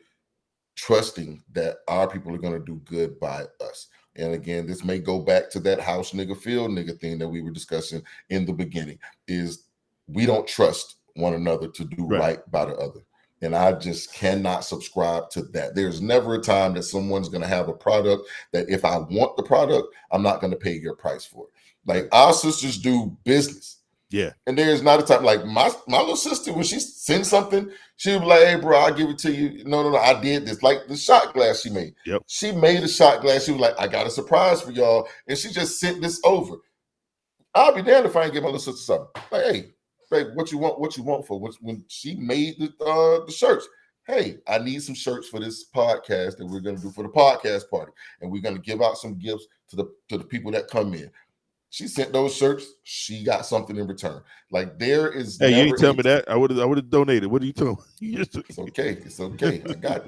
trusting that our people are going to do good by us. And again, this may go back to that house nigga, field nigga thing that we were discussing in the beginning, is we don't trust one another to do right by the other. And I just cannot subscribe to that. There's never a time that someone's going to have a product that if I want the product, I'm not going to pay your price for it. Like our sisters do business. Yeah. And there's not a time like my little sister, when she sends something, she'll be like, hey, bro, I'll give it to you. No, I did this. Like the shot glass she made. Yep. She made a shot glass. She was like, I got a surprise for y'all. And she just sent this over. I'll be damned if I ain't give my little sister something. Like, hey, babe, what you want for when she made the shirts. Hey, I need some shirts for this podcast that we're going to do for the podcast party, and we're going to give out some gifts to the people that come in. She sent those shirts. She got something in return. Like there is. Hey, you ain't tell me that. I would have donated. What are you talking? It's okay. It's okay. I got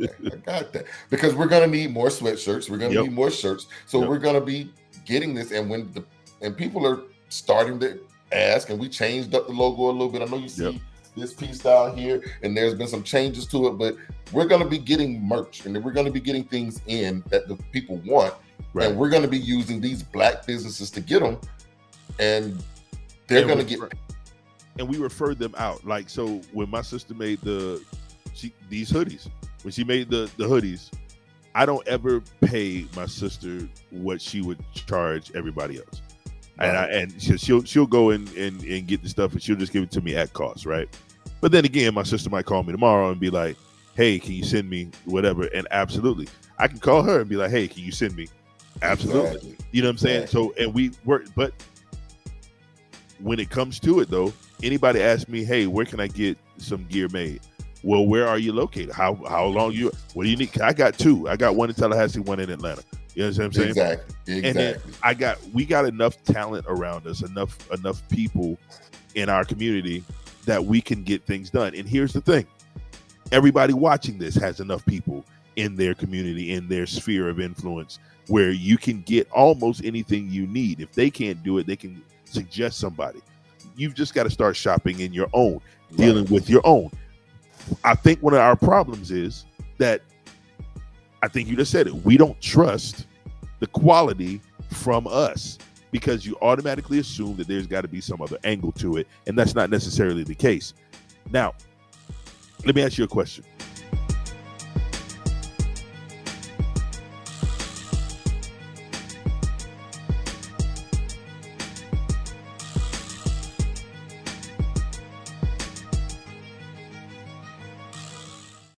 that. Because we're going to need more sweatshirts. We're going to need more shirts. So we're going to be getting this, and and people are starting to ask, and we changed up the logo a little bit. I know you see this piece down here, and there's been some changes to it, but we're going to be getting merch, and then we're going to be getting things in that the people want, and we're going to be using these black businesses to get them, and they're going to get. And we refer them out. Like, so when my sister made these hoodies, when she made the hoodies, I don't ever pay my sister what she would charge everybody else. And she'll go and get the stuff, and she'll just give it to me at cost, right? But then again, my sister might call me tomorrow and be like, hey, can you send me whatever? And absolutely, I can call her and be like, hey, can you send me? Absolutely. Exactly. You know what I'm saying? So, and we work, but when it comes to it though, anybody asks me, hey, where can I get some gear made? Well, where are you located? How long what do you need? I got two. I got one in Tallahassee, one in Atlanta. You know what I'm saying? Exactly. And then we got enough talent around us, enough people in our community that we can get things done. And here's the thing. Everybody watching this has enough people in their community, in their sphere of influence, where you can get almost anything you need. If they can't do it, they can suggest somebody. You've just got to start shopping in your own, dealing with your own. I think one of our problems is that, I think you just said it, we don't trust the quality from us, because you automatically assume that there's got to be some other angle to it, and that's not necessarily the case. Now, let me ask you a question.